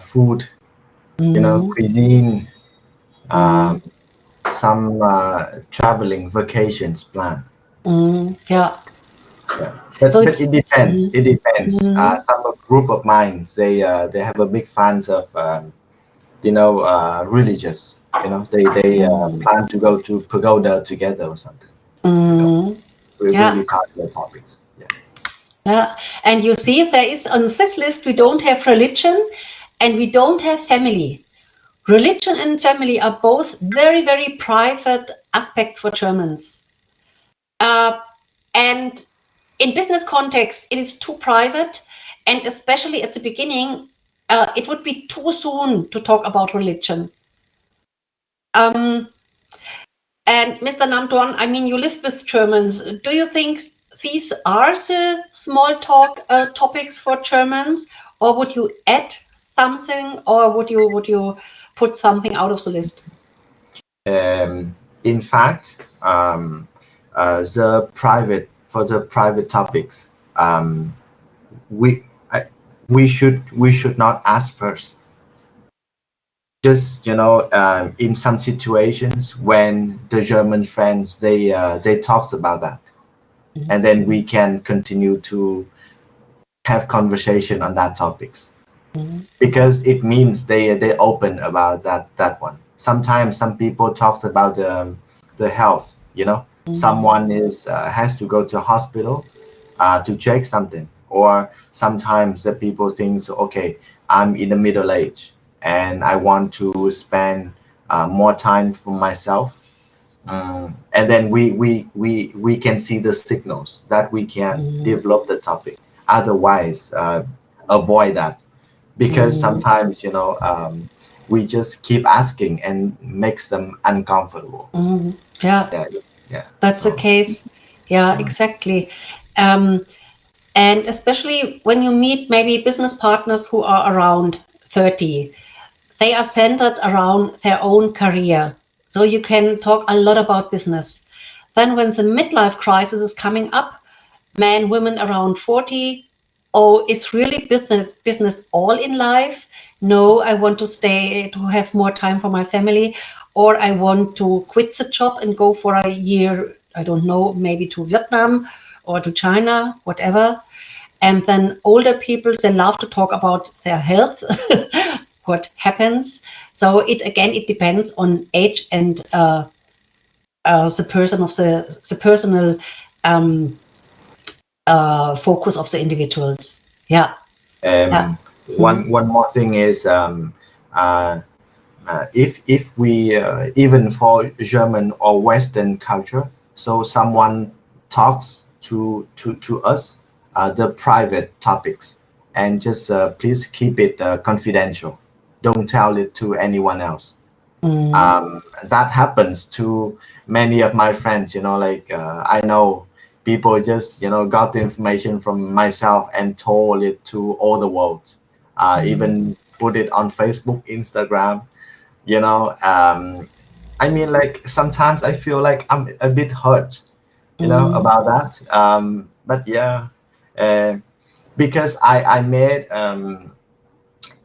food, cuisine, some traveling, vacations plan. Yeah. But, So but it depends. It depends. Some group of mine, they have a big fans of religious. They plan to go to pagoda together or something. We're really popular topics. Yeah, and you see, there is on this list we don't have religion and we don't have family. Religion and family are both very, very private aspects for Germans. And in business context, it is too private, and especially at the beginning, it would be too soon to talk about religion. And Mr. Nam Duan, I mean, you live with Germans. Do you think these are the small talk topics for Germans, or would you add something, or would you put something out of the list? In fact, the private topics, we should not ask first. Just in some situations when the German friends they talks about that, and then we can continue to have conversation on that topics, because it means they open about that one. Sometimes some people talks about the health. Someone has to go to hospital to check something, or sometimes the people think, okay, I'm in the middle age and I want to spend more time for myself, and then we can see the signals that we can develop the topic. Otherwise, avoid that, because sometimes we just keep asking and makes them uncomfortable. Yeah, that's the case. Yeah, exactly. And especially when you meet maybe business partners who are around 30, they are centered around their own career. So you can talk a lot about business. Then when the midlife crisis is coming up, men, women around 40, is really business all in life? No, I want to stay to have more time for my family, or I want to quit the job and go for a year, I don't know, maybe to Vietnam or to China, whatever. And then older people, they love to talk about their health, what happens. So it depends on age and the personal focus of the individuals. Yeah. One more thing is, if we even for German or Western culture, so someone talks to us the private topics, and just please keep it confidential. Don't tell it to anyone else. That happens to many of my friends. I know people just got the information from myself and told it to all the world. Even put it on Facebook, Instagram. I mean, like, sometimes I feel like I'm a bit hurt, about that. But yeah, because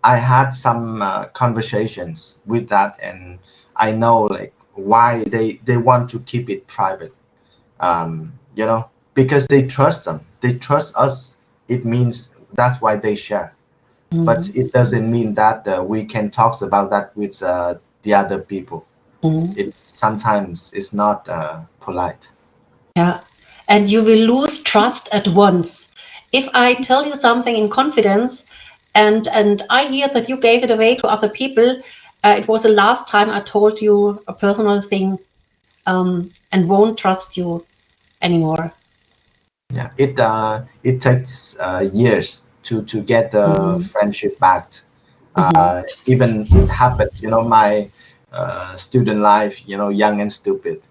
I had some conversations with that, and I know like why they want to keep it private. Because they trust them, they trust us. It means that's why they share. But it doesn't mean that we can talk about that with the other people. It's sometimes it's not polite. Yeah, and you will lose trust at once. If I tell you something in confidence, and I hear that you gave it away to other people, it was the last time I told you a personal thing, and won't trust you anymore. Yeah, it takes years to get the friendship back. Even it happens, my student life, young and stupid,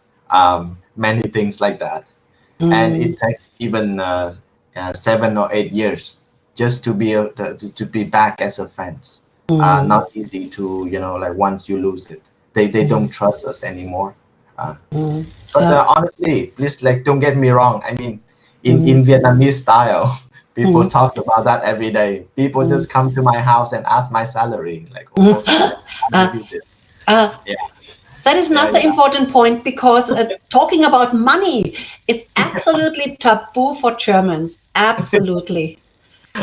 many things like that. And it takes even 7 or 8 years just to be to be back as a friends. Not easy to, like once you lose it, they don't trust us anymore. But honestly, please, like, don't get me wrong. I mean, in Vietnamese style, people talk about that every day. People just come to my house and ask my salary, like almost unlimited. Yeah. That is another important point, because talking about money is absolutely taboo for Germans. Absolutely.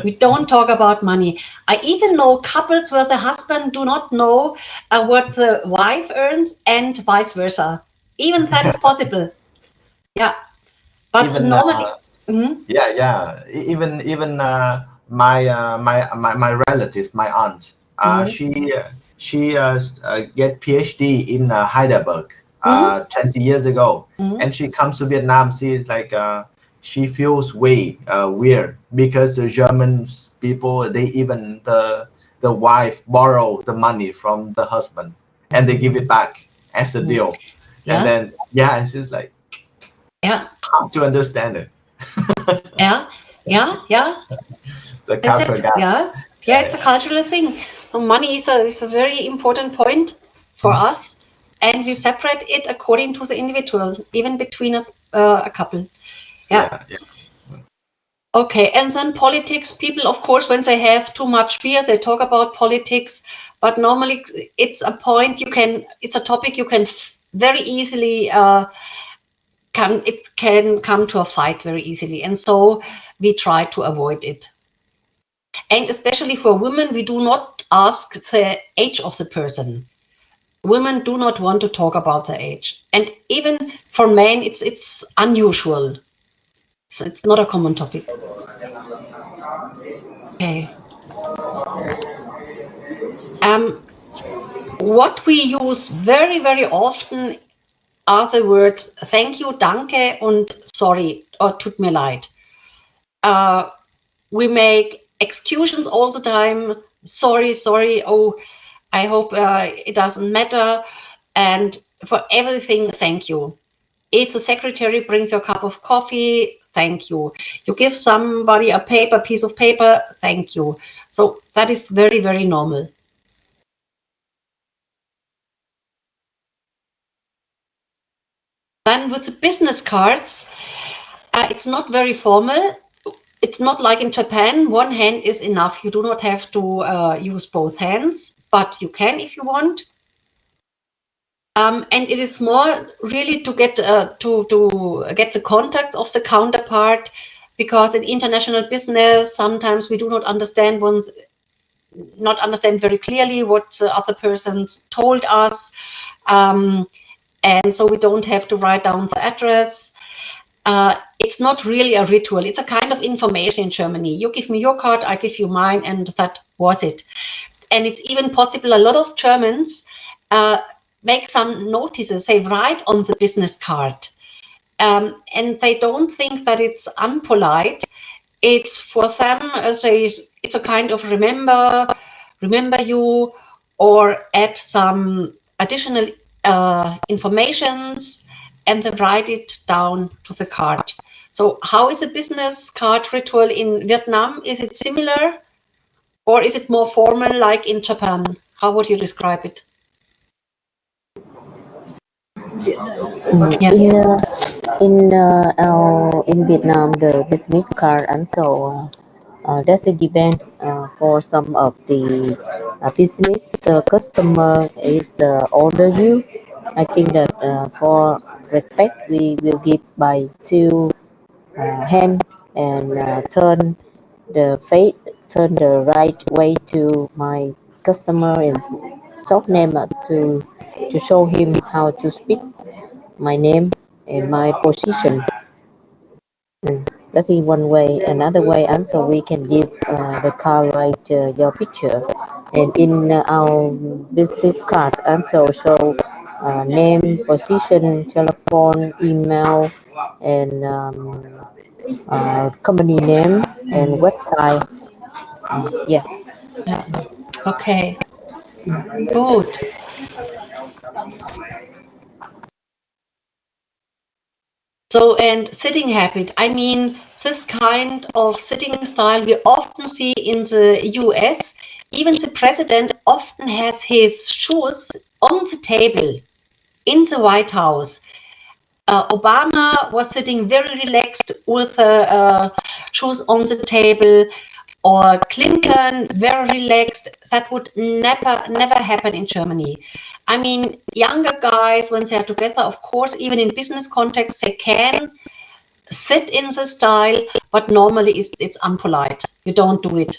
We don't talk about money. I even know couples where the husband do not know what the wife earns and vice versa. Even that is possible. Yeah. But Even normally, even my relative, my aunt, she get PhD in Heidelberg 20 years ago, and she comes to Vietnam. She is like she feels way weird, because the German people, they even the wife borrow the money from the husband and they give it back as a deal. And then and she's like, hard to understand it. It's a cultural gap. It's a cultural thing. So money is a very important point for us, and we separate it according to the individual, even between us, a couple. Okay, and then politics. People, of course, when they have too much beer, they talk about politics. But normally, it's a point it's a topic you can very easily it can come to a fight very easily, and so we try to avoid it. And especially for women, we do not ask the age of the person. Women do not want to talk about their age, and even for men, it's unusual. It's not a common topic. Okay. What we use very, very often are the words thank you, danke, and sorry, or tut mir leid. We make excuses all the time. Sorry, oh, I hope it doesn't matter. And for everything, thank you. If the secretary brings you a cup of coffee, thank you. You give somebody a piece of paper, thank you. So that is very, very normal. Then with the business cards, it's not very formal. It's not like in Japan, one hand is enough. You do not have to use both hands, but you can if you want. And it is more really to get the contact of the counterpart, because in international business, sometimes we do not understand very clearly what the other persons told us. And so we don't have to write down the address. It's not really a ritual. It's a kind of information in Germany. You give me your card, I give you mine, and that was it. And it's even possible, a lot of Germans make some notices, they write on the business card. And they don't think that it's unpolite. It's for them, it's a kind of remember you, or add some additional informations, and they write it down to the card. So how is a business card ritual in Vietnam? Is it similar, or is it more formal like in Japan? How would you describe it? In Vietnam, the business card also that's a depend for some of the business. The customer is the order you. I think that for respect, we will give by two hand and turn the right way to my customer and short name to show him how to speak my name and my position. That is one way. Another way also we can give the card like your picture, and in our business cards also show name, position, telephone, email, and company name and website. Yeah. Okay. Good. So, and sitting habit. I mean, this kind of sitting style we often see in the US. Even the president often has his shoes on the table in the White House. Obama was sitting very relaxed with shoes on the table, or Clinton very relaxed. That would never happen in Germany. I mean, younger guys, when they are together, of course, even in business context, they can sit in the style, but normally it's unpolite. You don't do it.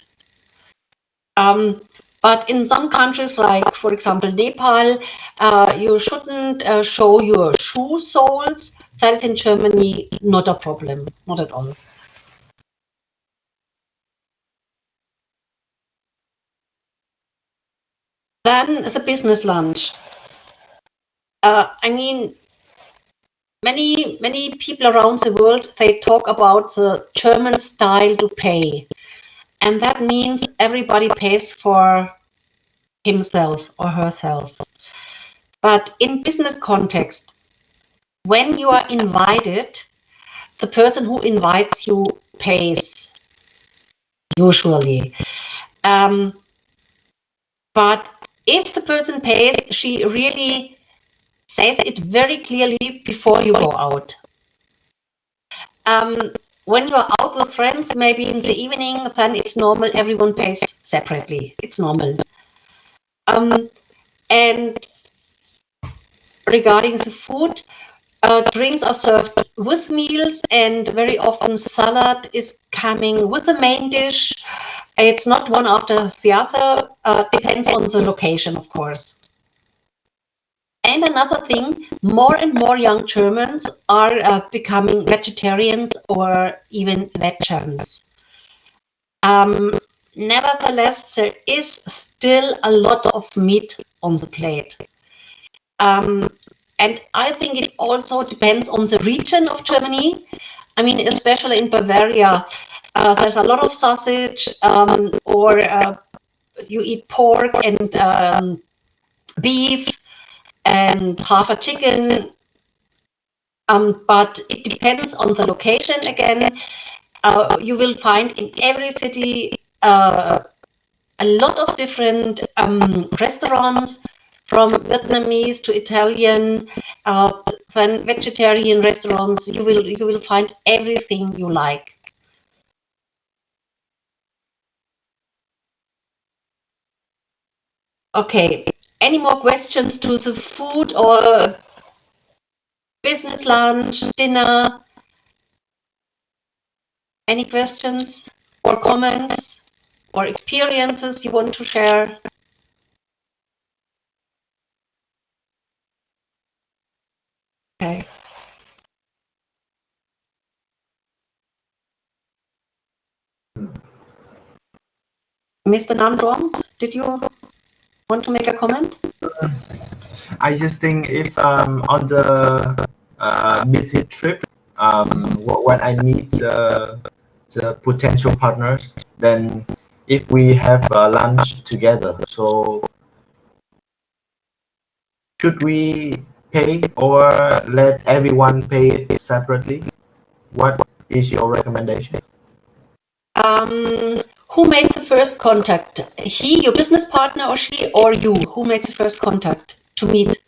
But in some countries, like, for example, Nepal, you shouldn't show your shoe soles. That is in Germany not a problem, not at all. Then the business lunch. I mean, many people around the world, they talk about the German style to pay. And that means everybody pays for himself or herself. But in business context, when you are invited, the person who invites you pays, usually. But if the person pays, she really says it very clearly before you go out. When you're out with friends, maybe in the evening, then it's normal, everyone pays separately. It's normal. And regarding the food, drinks are served with meals, and very often salad is coming with the main dish. It's not one after the other, depends on the location, of course. And another thing, more and more young Germans are becoming vegetarians or even vegans. Nevertheless, there is still a lot of meat on the plate. And I think it also depends on the region of Germany. I mean, especially in Bavaria, there's a lot of sausage, or you eat pork and beef and half a chicken. But it depends on the location again. You will find in every city a lot of different restaurants, from Vietnamese to Italian, then vegetarian restaurants. You will find everything you like. Okay, any more questions to the food or business lunch, dinner? Any questions or comments or experiences you want to share? Okay. Mr. Namdong, did you want to make a comment? I just think if on the busy trip, when I meet the potential partners, then if we have lunch together, so should we pay or let everyone pay it separately? What is your recommendation? Who made the first contact? He, your business partner, or she, or you? Who made the first contact to meet?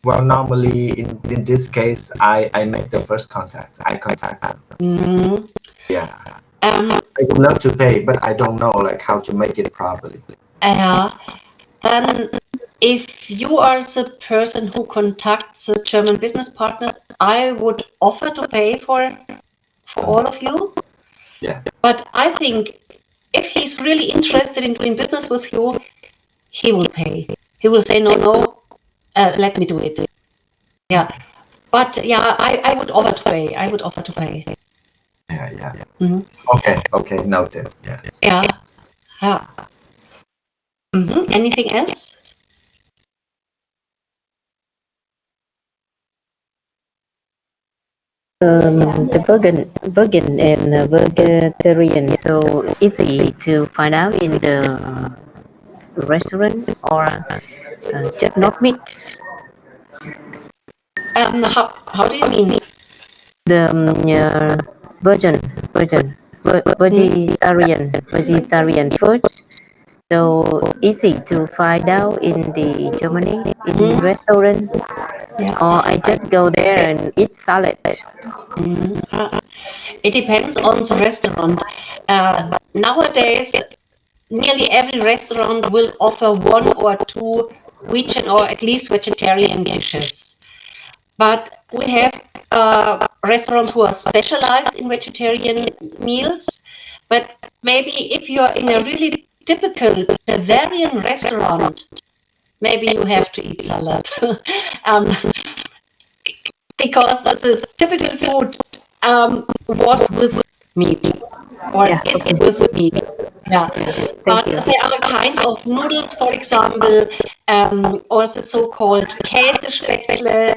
Well, normally in this case, I make the first contact. I contact them. Mm-hmm. Yeah. I would love to pay, but I don't know like how to make it properly. Then if you are the person who contacts the German business partners, I would offer to pay for all of you. Yeah. But I think if he's really interested in doing business with you, he will pay. He will say, no, let me do it. Yeah. But yeah, I would offer to pay. I would offer to pay. Yeah. Mm-hmm. Okay, noted. Yeah. Yeah. Mm-hmm. Anything else? The vegan and vegetarian so easy to find out in the restaurant or just not meat? How do you mean? The vegetarian food. So easy to find out in the Germany in restaurant, or I just go there and eat salad. It depends on the restaurant. Nowadays, nearly every restaurant will offer 1 or 2 vegan or at least vegetarian dishes. But we have restaurants who are specialized in vegetarian meals. But maybe if you're in a really typical Bavarian restaurant, maybe you have to eat salad. Because the typical food was with meat or is with meat. Yeah, but there are kinds of noodles, for example, or the so-called Käsespätzle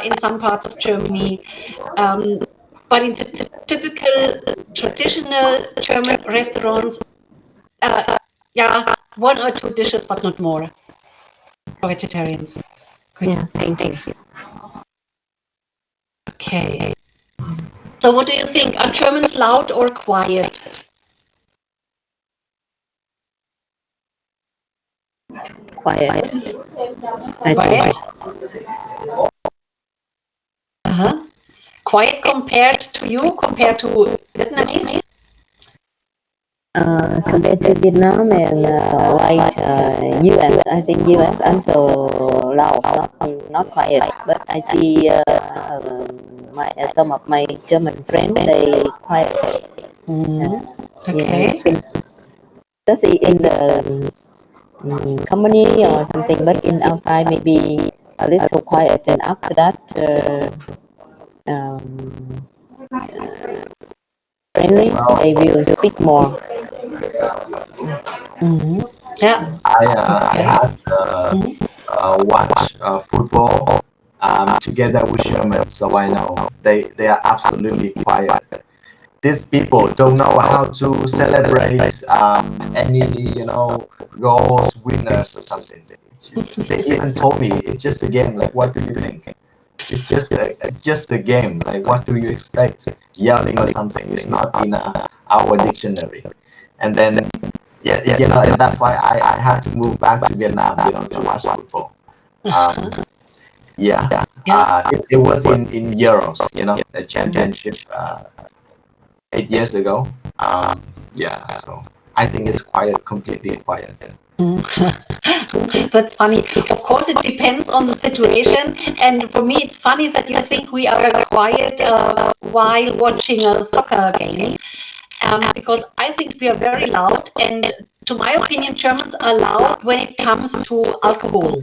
in some parts of Germany. But in the typical traditional German restaurants, 1 or 2 dishes, but not more for vegetarians. Good. Yeah, thank you. Okay. So what do you think? Are Germans loud or quiet? Quiet. Quiet? Quiet compared to you, compared to Vietnamese? Compared to Vietnam and US, I think US also loud, not quiet. But I see some of my German friends, they quiet. Okay. Especially in the company or something, but in outside maybe a little quiet. And after that, friendly, they will speak more. Yeah. I had watched football together with Germans, so I know they are absolutely quiet. These people don't know how to celebrate any goals, winners or something. They even told me it's just a game. Like, what do you think? It's just a game. Like, what do you expect? Yelling or something. It's not in our dictionary. And then, and that's why I had to move back to Vietnam, to watch football. It was in Euros, the championship 8 years ago. So I think it's quiet, completely quiet. That's funny. Of course, it depends on the situation. And for me, it's funny that you think we are quiet while watching a soccer game. Because I think we are very loud. And to my opinion, Germans are loud when it comes to alcohol.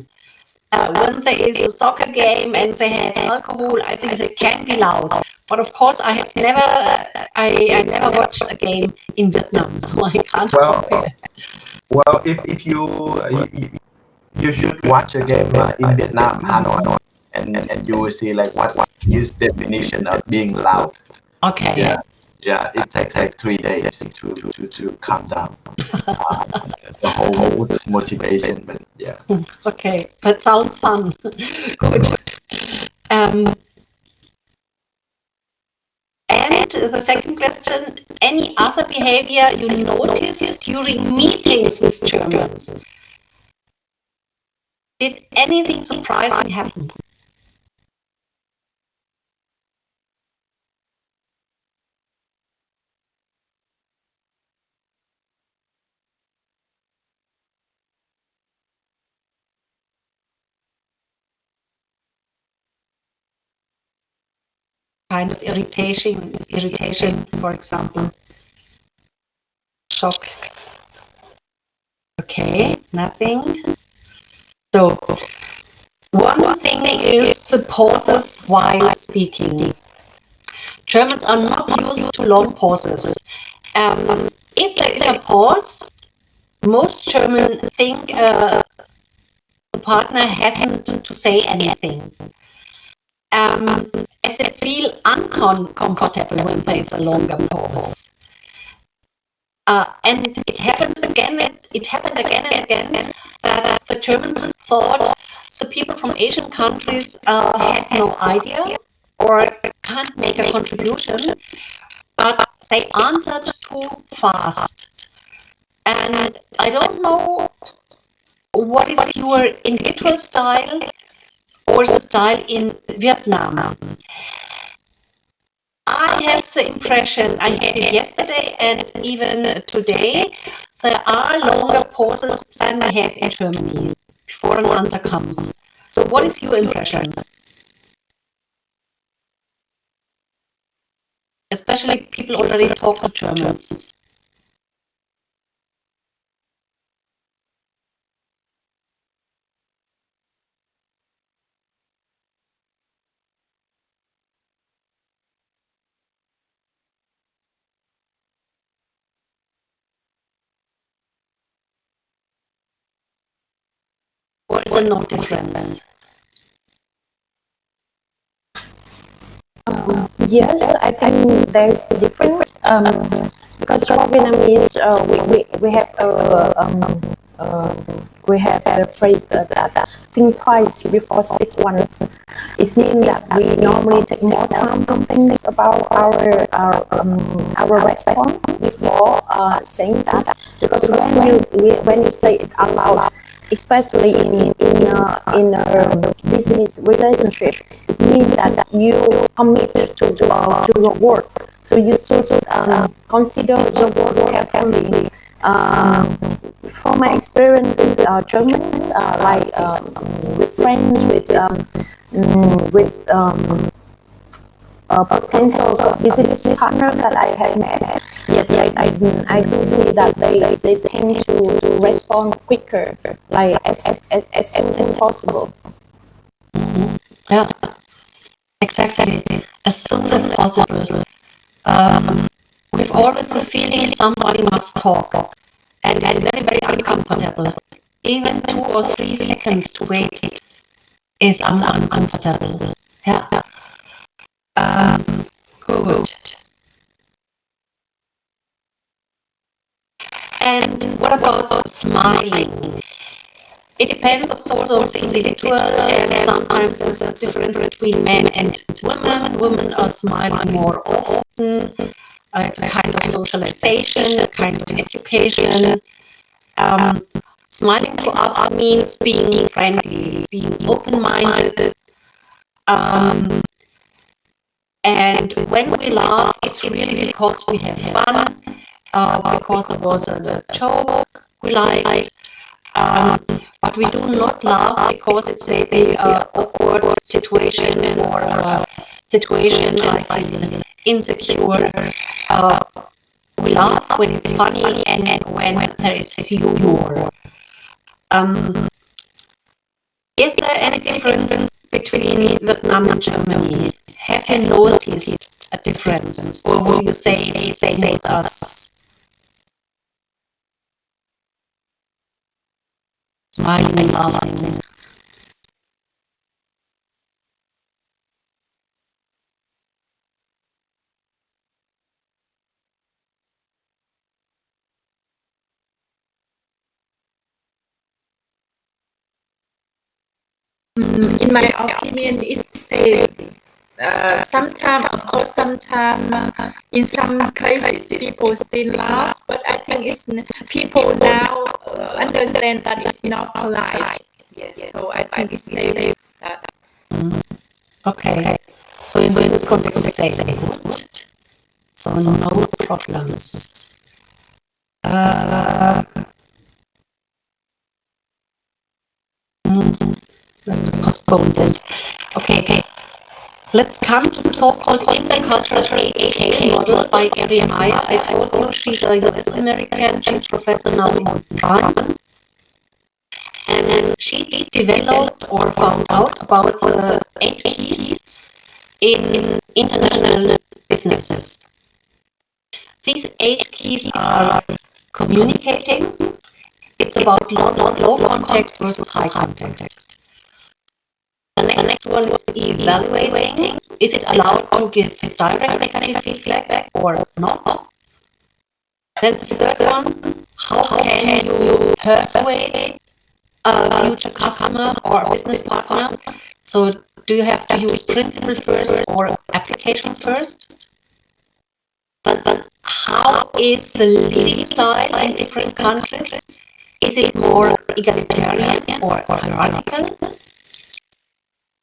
When there is a soccer game and they have alcohol, I think they can be loud. But of course, I have never watched a game in Vietnam, so I can't compare. Well, if you should watch a game in Vietnam, Hanoi, and you will see like what is definition of being loud. Okay. Yeah. It takes like 3 days to calm down the whole mood, motivation. But yeah. Okay, that sounds fun. Good. And the second question, any other behavior you noticed during meetings with Germans? Did anything surprising happen? Kind of irritation, for example. Shock. Okay, nothing. So, one thing is the pauses while speaking. Germans are not used to long pauses. If there is a pause, most Germans think the partner hasn't to say anything. And they feel uncomfortable when there is a longer pause. And it happens again. It happened again and again that the Germans thought the people from Asian countries have no idea or can't make a contribution, but they answered too fast. And I don't know what is your individual style or the style in Vietnam. I have the impression, I had it yesterday and even today, there are longer pauses than we have in Germany before an answer comes. So what is your impression? Especially people already talk to Germans. Or is there no difference? Yes, I think there's a difference because for Vietnamese, we have a phrase that think twice before speak once. It means that we normally take more time to think about our response before saying that. Because when you say it out loud, especially in a business relationship, it means that you commit to your work. So you should consider the work carefully. From my experience with Germans, like with friends, with potential business partner that I have met, yes, I do see that they tend to respond quicker, like as soon as possible. Yeah, exactly. As soon as possible. We've always the feeling somebody must talk, and it's very, very uncomfortable. Even 2 or 3 seconds to wait is uncomfortable. Yeah. Good. And what about smiling? It depends, of course, on the individual, and sometimes there's a difference between men and women. Women are smiling more often. It's a kind of socialization, a kind of education. Smiling to us means being friendly, being open-minded. And when we laugh, it's really because we have fun, because there was a joke we liked. But we do not laugh because it's maybe an awkward situation or a situation I feel insecure. We laugh when it's funny and when there is humor. Is there any difference between Vietnam and Germany? Have you noticed a difference, or would you say it's the same with us? Smiling and laughing. In my opinion, it's the same. Sometimes, of course, in some cases, people still laugh, but I think it's people now understand that it's not polite. Yes, so I think it's same. Okay, so in this context, we say good, so no problems. Postpone this. Okay. Let's come to the so-called intercultural age scale model by Gary Meyer. I told you she's a US American. She's professor now in France. And she developed or found out about the 8 keys in international businesses. These 8 keys are communicating. It's about low context versus high context. The next one is evaluating. Is it allowed to give direct negative feedback or not? Then the third one, how can you persuade a future customer or a business partner? So do you have to use principle first or application first? But how is the leading style in different countries? Is it more egalitarian or hierarchical?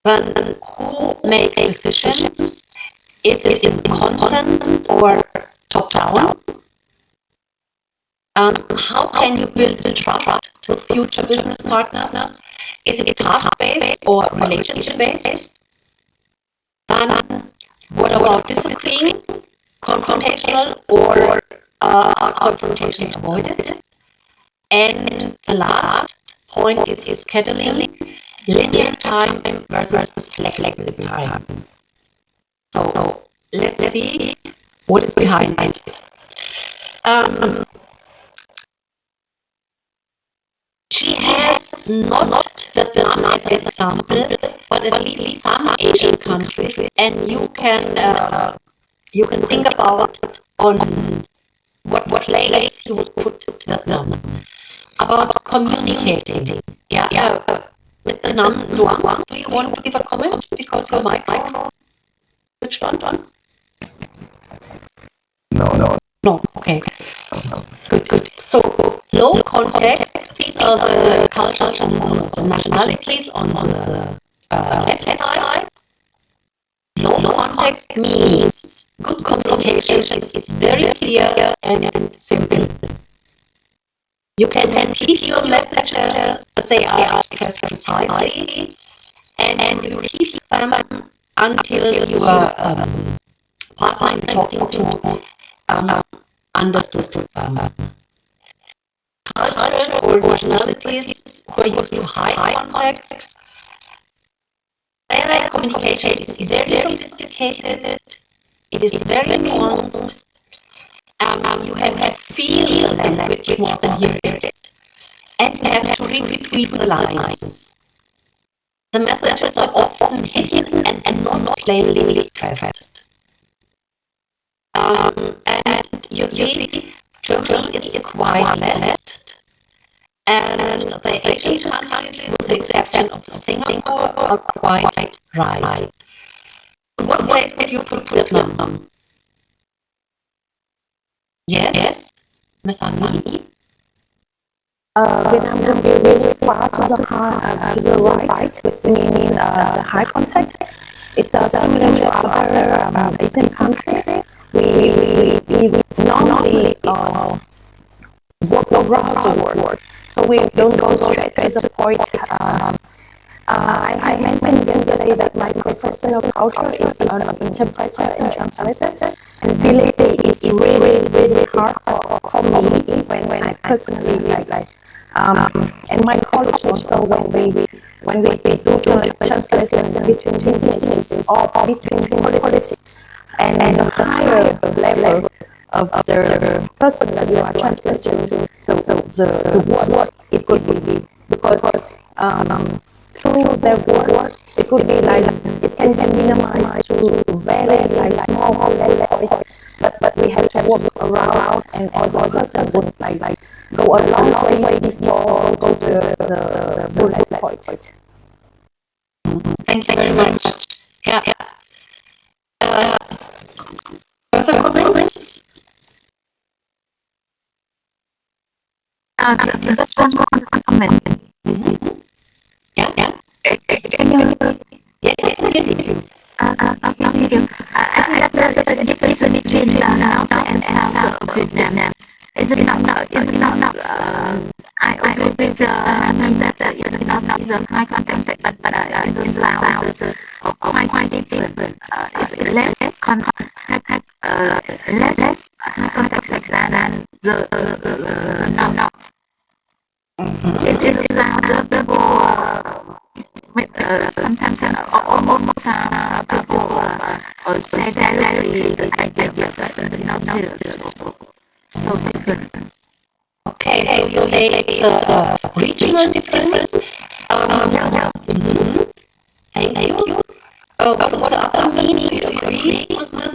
Then who makes decisions? Is it in consent or top-down? How can you build trust with future business partners? Is it task-based or relationship-based? Then what about disagreeing, confrontational, or are confrontations avoided? And the last point is scheduling, linear time versus flexible time. So let's see what is behind it. She has not Vietnam as an example, but at least some Asian countries, and you can think about on what place you would put Vietnam. About communicating. Mr. Nam Duong, do you want to give a comment because your microphone switched on? No. Okay. Good. So low context. These are the cultures and the nationalities on the left side. Low context means good communication is very clear and simple. You can repeat your messages, say I express precisely, and you repeat them until your partner talking to understood them. Cultures or nationalities who are used to high context, their communication is very sophisticated, it is very nuanced, you have to feel the language more than hear it, and you have to read between the lines. The messages are often hidden and not plainly expressed. And you see, Germany is quite left, and the Asian countries, with the exception of Singapore, are quite right. What place did you put Vietnam? Yes, Ms. Angani? Vietnam would be really far to the right, meaning the high context. It's similar to other Asian countries. We normally walk around the word, so we don't go straight to the point. I mentioned yesterday that my professional culture is an interpreter and translator, and believe it is really hard for me when I personally like and my colleagues also when we do translation between businesses or between politics and the higher level of the person that you are translating the words, it could be because through their word it could be like it can be minimized to very small level, but we have to walk around and other person would like go a long way before go to the bullet point. Thank you very much. Yeah. Further comments? Just one more comment. Yeah. Can you hear me? Yes, I can hear you. Thank you. I think that there's a difference between North and South of Vietnam. It's not I agree with that it's not the high context, but in the South it's quite different. It's less high context than the North. It is the people sometimes almost people say directly the idea but not so different. Okay, so you say it's a regional difference. Thank you. What does that mean? Do you agree with this?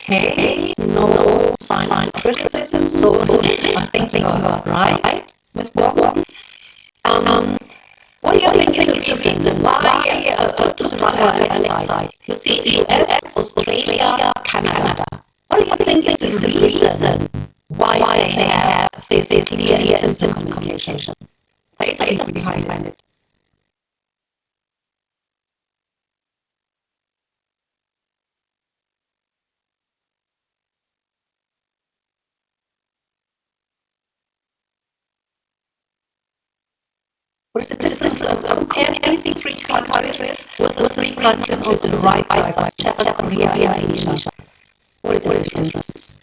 Okay, no sign of criticism, so I think you are right, Ms. Wong. What do you think is the reason why to Alex side? You see, US, Australia, Canada. What do you think is the reason why they have this clear and simple communication? What is the reason behind it? What is the difference of comparing these three countries with three countries on the right side, Japan, Korea, and Indonesia? What is the difference?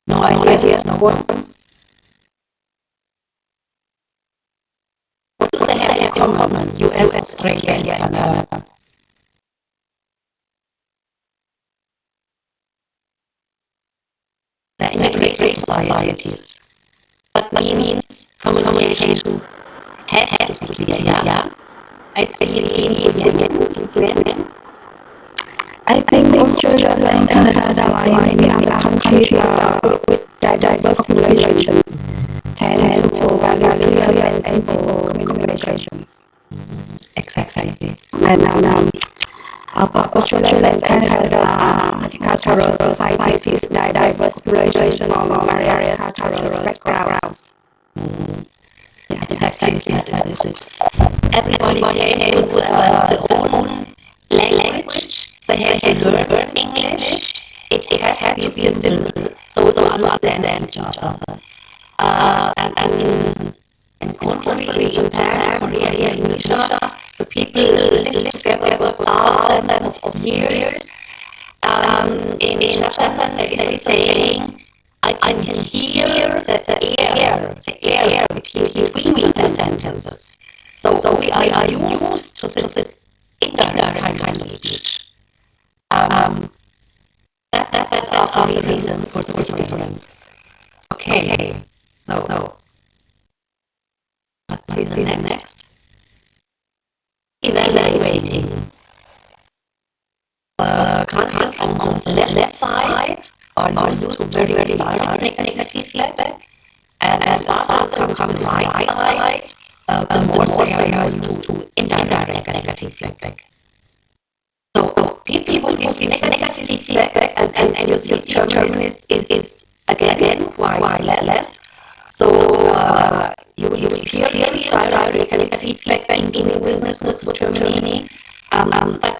No idea. No one. What do they have in common? US, Australia, and Canada. They're integrated societies. That means communication has to be clear, yeah? I'd say in women. I think Australia and Canada, like many other countries, with diverse populations, tend to value clear and simple communication. Exactly. And Australia and Canada are multicultural societies, diverse population from various cultural backgrounds. Yeah, exactly. That is it. Everybody came with their own language. They had to learn English. It had to be simple, so to understand each other. And in contrary, in Japan, Korea, Indonesia, the people live together for thousands of years. In Japan, there is a saying, I can hear the air between the sentences. So we are used to this indirect kind of speech. That are the reason for the difference. Okay, so let's see the next. Evaluating. Countries on the left side are used to very direct negative feedback, and as other comes the right side, the more they are used to indirect negative feedback. So people give negative feedback, and you see Germany is again quite left. So you experience direct negative feedback in doing business with Germany. That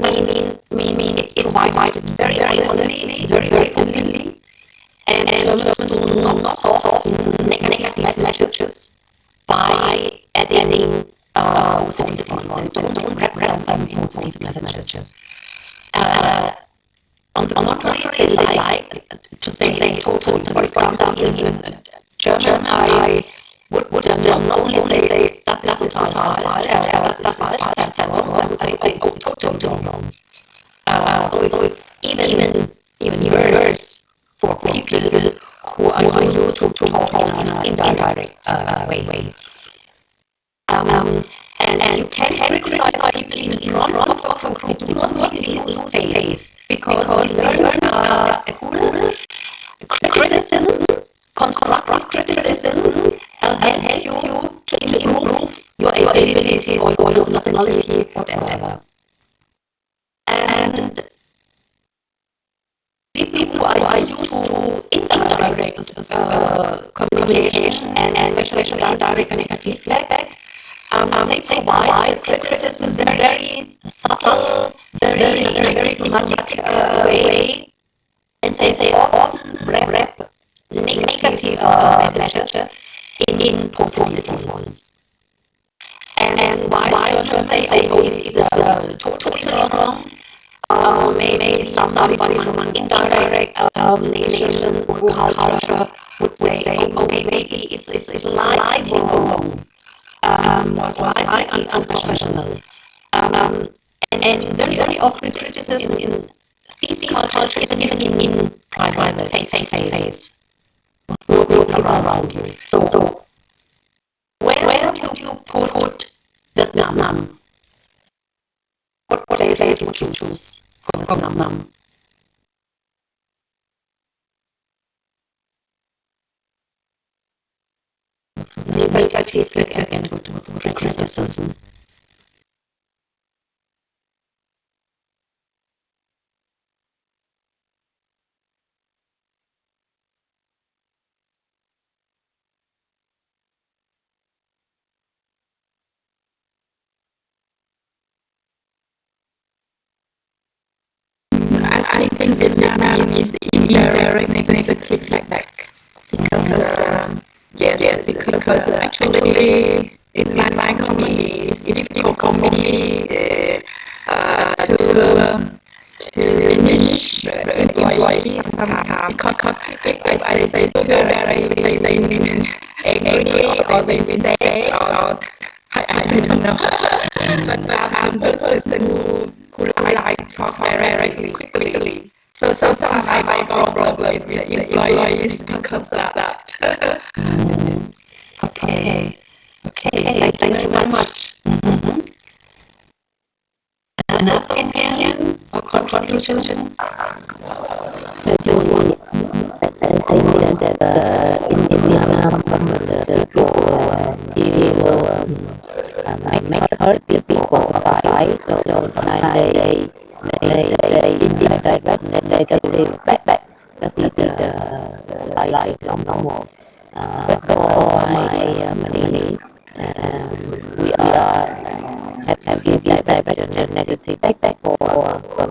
means it's provided very honestly, very openly, and Germans do not soften negative messages by adding positive ones. Don't represent them in positive messages. On the contrary, they like to say total. For example, in German, I would only say das ist total falsch, das ist falsch, that's wrong. I would say total wrong. So it's even worse for people who are used to talk in an indirect way. And you can criticize people in front of a group. Do not lose face, because you learn at school criticism, constructive criticism, help you to improve your abilities or your personality, whatever. And people who are used to indirect communication, and especially direct negative feedback, they provide criticism very subtle, in a very diplomatic way, and they often wrap negative messages in positive ones. And why should they say, oh, it's totally wrong? Maybe somebody from an indirect nation or culture would say, oh, maybe it's slightly wrong. Was slightly unprofessional. And very often criticism in these cultures, even in private face, with around you. So where do you put Vietnam? What place would you choose for Vietnam? Negative feedback and with criticism. I think Vietnam is indirect negative feedback because because actually in my company it's difficult for me to manage the employees sometimes because if I say to them they mean angry or they mean sad or I don't know. But I'm the person who like to talk directly, quickly. So sometimes I got problem with the employees because of that. Okay. Thank you very much. Another opinion or contribution? This one. I think that in Vietnam, the people make hurt the people fight. So sometimes they say indirect negative feedback. That is like normal. But for my company, we are have to give direct and negative feedback from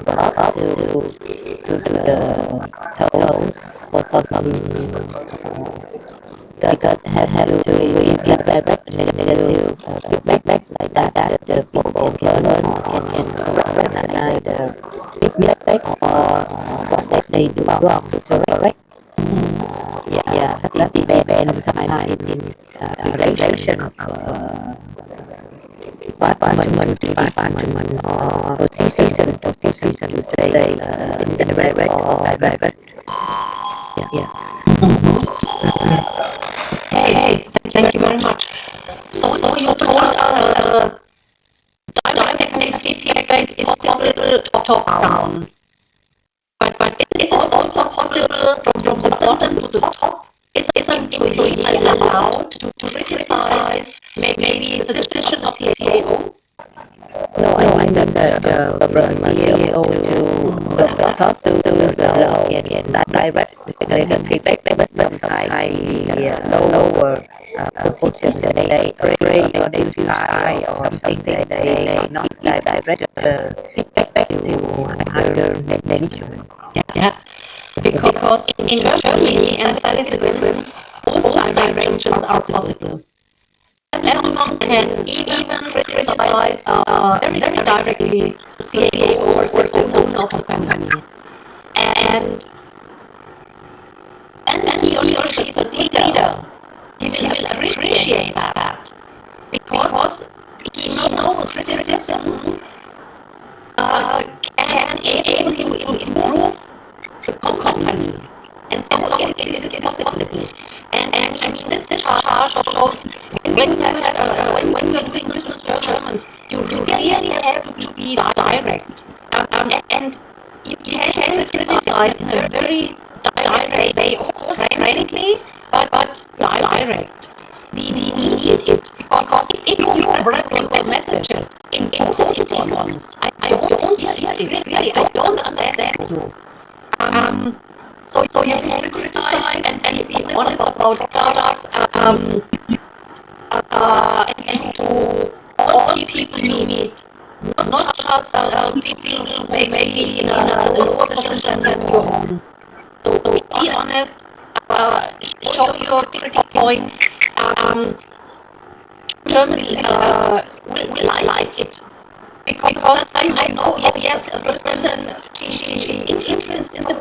top to the toe. For some because have to give direct and negative feedback like that the people can learn and recognize the mistake or what they do wrong to correct. That depends sometimes in relation of department or position to say indirect or direct. Hey, thank you very much. So you told us direct negative feedback is possible top down. But is it also possible from the bottom to the top? Is an employee allowed to criticize maybe the decision of the CEO? No, I think that from CEO to talk to the low and direct negative feedback, but sometimes lower position they afraid or they feel shy or something they not direct feedback to higher management. Yeah, because in Germany and the Netherlands, both directions are possible. Everyone can even criticize very directly the CEO or the owner of the company. And he or she is a leader. He will appreciate that because he knows criticism can enable him to improve the company. And so it is possible. And I mean, this chart shows when you are doing business with Germans, you really have to be direct. And you can criticize in a very direct way, of course, friendly, but direct. We need it because if you write your messages in positive ones, I don't understand you. So you have to criticize and be honest about products and to all the people you meet, not just people maybe in a lower position than your own. So be honest, show your critical points. Germany will like it. Because I know, yes, the person, she is interested in the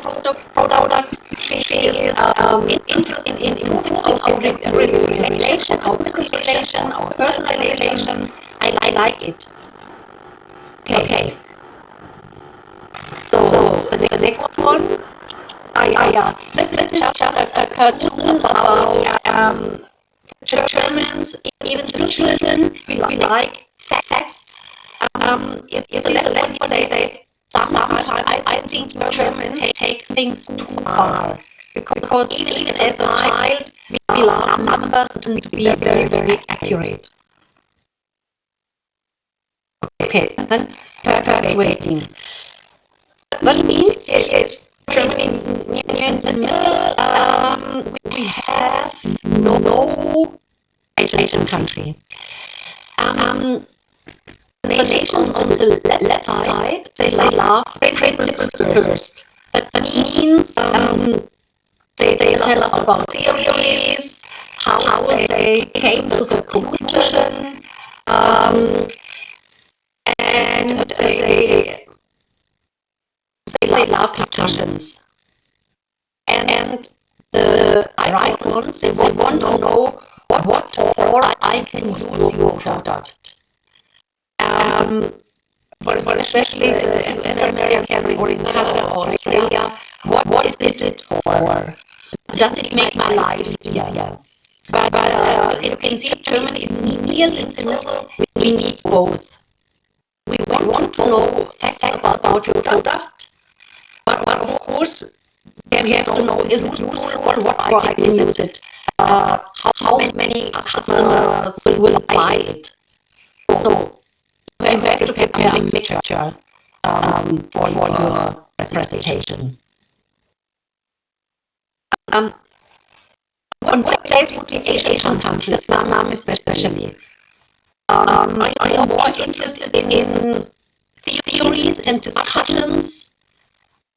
product, she is interested in improving our relation, our business relation, our personal relation. I like it. Okay. So the next one, I This is just a cartoon about Germans, even the children, we like facts. It's a little less what they say. Sometimes I think Germans take things too far. Because even as a child, we love numbers to be very, very accurate. Okay, and then persuading. What it means is Germany in the middle, we have no Asian country. The nations on the left side, they love principles first. That means they tell us about theories, how they came to the conclusion, and they love discussions. And the right ones, they want to know what for I can use your product. For especially the Americans or in Canada or Australia, what is it for? Does it make my life easier? But you can see Germany is near in the middle. We need both. We want to know facts about your product, but of course we have to know is it useful or what I can use it. How many customers will buy it? So you have to prepare a mixture for your presentation. On what place would these Asian countries, Vietnam especially? Are you more interested in theories and discussions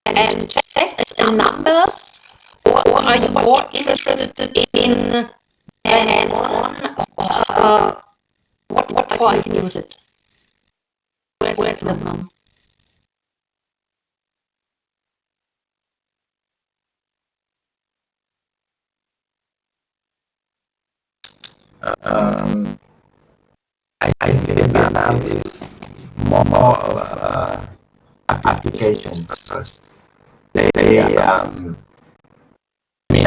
and facts and numbers, or are you more interested in hands-on? What for I can use it? Where's Vietnam? I think Vietnam is more of application first. I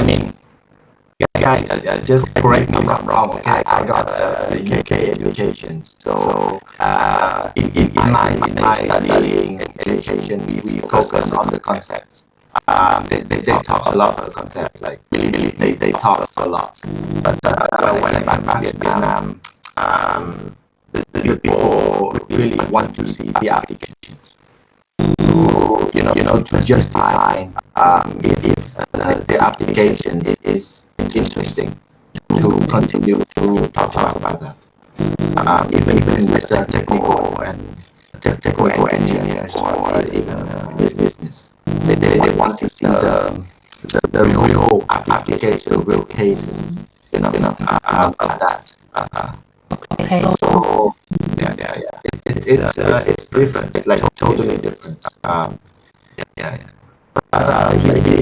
mean, guys, just correct me if I'm wrong. Okay, I got a UK education, so in my studying education, we focus on the concepts. They talk a lot of concepts, like really they talk a lot. But when I went back to Vietnam, the people really want to see the applications. To justify if the application is interesting to continue to talk about that. Even with the technical engineers or even business, they want to see the real application, the real cases, of that. Okay. So it's different. It's like totally different. It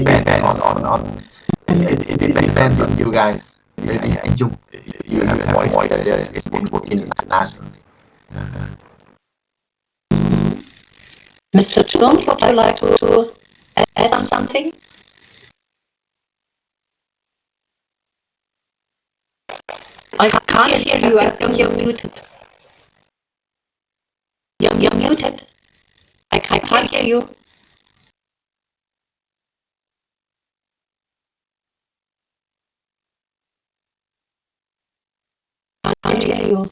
depends on it depends on you guys. You have more experience in working internationally. Mr. Chung, would you like to add something? I can't hear you. I think you're muted. You're muted. I can't hear you. I can't hear you.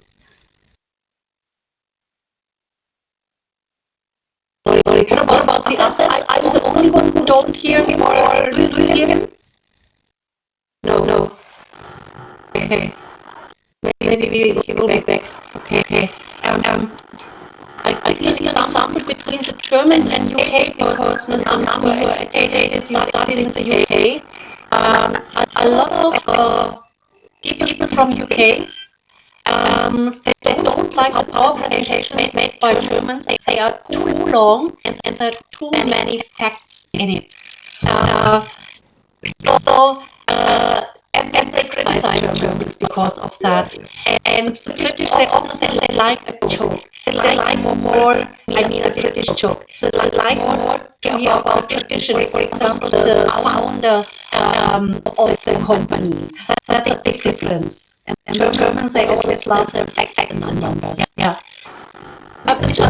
Sorry. What about the others? I'm the only one who don't hear him, or do you hear him? No. Okay. Maybe we will be back. Okay. I feel an ensemble between the Germans and UK because Mr. Nam were educated, he studied in the UK. A lot of people from UK, they don't like the power presentations made by Germans. They are too long and there are too many facts in it. And they criticize Germans because of that. And the British, they often like a joke. They like more, I mean, a British joke. They like more to hear about tradition. For example, the founder of the company. That's a big difference. And Germans, they always love their facts and numbers. Yeah.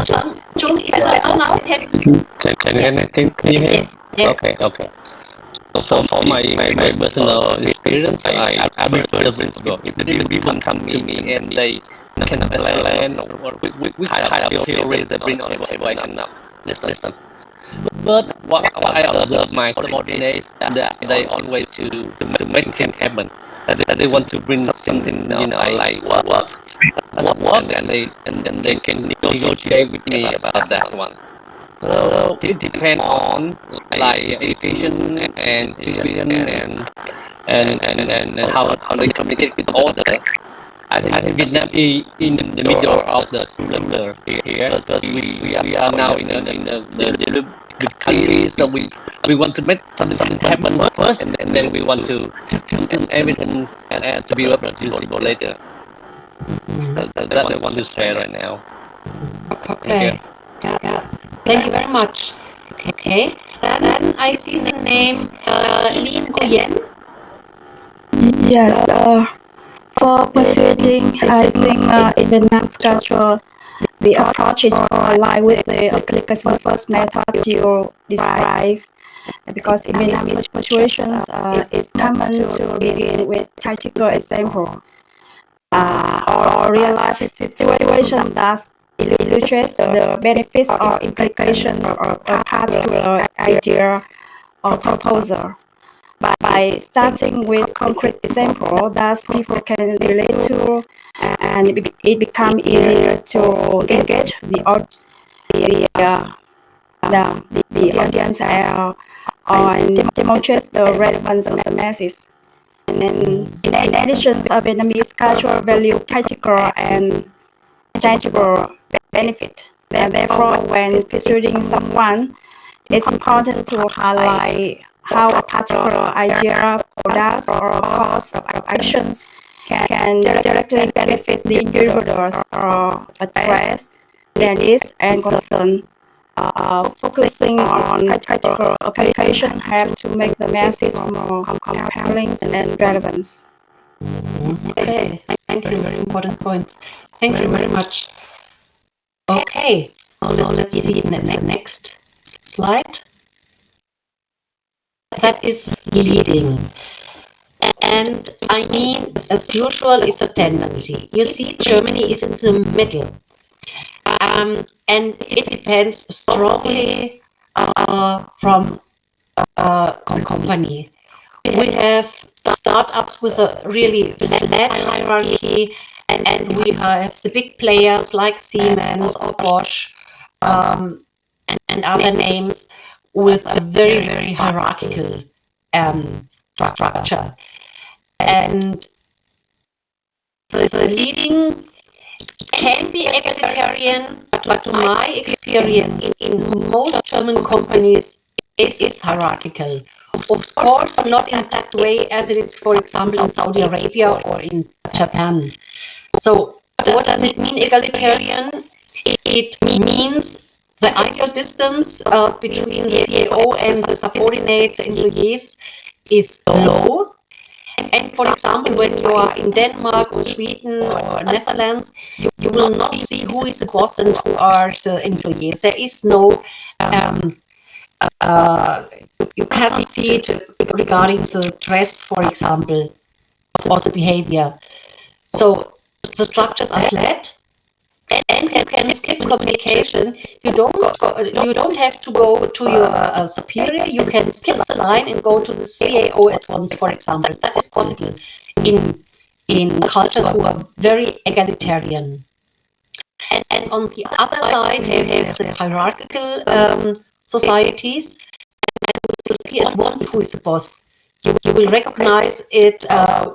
John, is it better now? Can you hear? Yes. Okay. So for my personal experience, I prefer the principle. If people come to me and they can understand or we kind of theory they bring on the table, I cannot listen. But what I observe my subordinates that they always to make things happen. That they want to bring something, like work, and they can negotiate with me about that one. So it depends on like education and experience and how they communicate with others. I think Vietnam is in the middle of the ruler here because we are now in the good country, so we want to make something happen first, and then we want to do everything and to be able to usable later. So that's what I want to share right now. Okay. Yeah. Thank you very much. Okay. Then I see the name Lin Nguyen. Yes, for proceeding, I think in Vietnam's culture, the approach is more aligned with the application first method you describe. Because in Vietnamese situations, it's common to begin with tactical example or real life situation that illustrates the benefits or implication of a particular idea or proposal. By starting with concrete example that people can relate to, and it becomes easier to engage the audience and demonstrate the relevance of the message. And in addition, Vietnamese culture value tactical and tangible benefit. And therefore, when persuading someone, it's important to highlight how a particular idea, product, or course of actions can directly benefit the individuals or address their needs and concerns. Focusing on practical application helps to make the message more compelling and relevant. Okay, thank you. Very important points. Thank you very much. Okay, so let's see the next slide. That is leading. And I mean, as usual, it's a tendency. You see, Germany is in the middle. And it depends strongly from company. We have startups with a really flat hierarchy, and we have the big players like Siemens or Bosch and other names with a very, very hierarchical structure. And the leading can be egalitarian, but to my experience, in most German companies, it is hierarchical. Of course, not in that way as it is, for example, in Saudi Arabia or in Japan. So what does it mean, egalitarian? It means the ideal distance between the CEO and the subordinates, the employees, is low. And for example, when you are in Denmark or Sweden or Netherlands, you will not see who is the boss and who are the employees. There is no, you cannot see it regarding the dress, for example, or the behavior. So the structures are flat, and you can skip communication. You don't have to go to your superior. You can skip the line and go to the CAO at once, for example. That is possible in cultures who are very egalitarian. And on the other side, you have the hierarchical societies, and you will see at once who is the boss. You will recognize it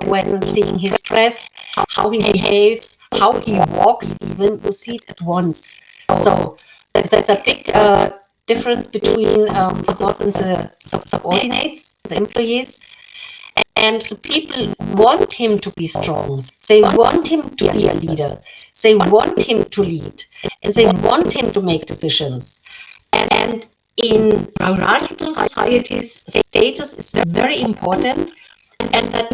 when seeing his dress, how he behaves, how he walks, even. You see it at once. So there's a big difference between the boss and the subordinates, the employees. And the people want him to be strong. They want him to be a leader. They want him to lead, and they want him to make decisions. And in hierarchical societies, status is very important, and that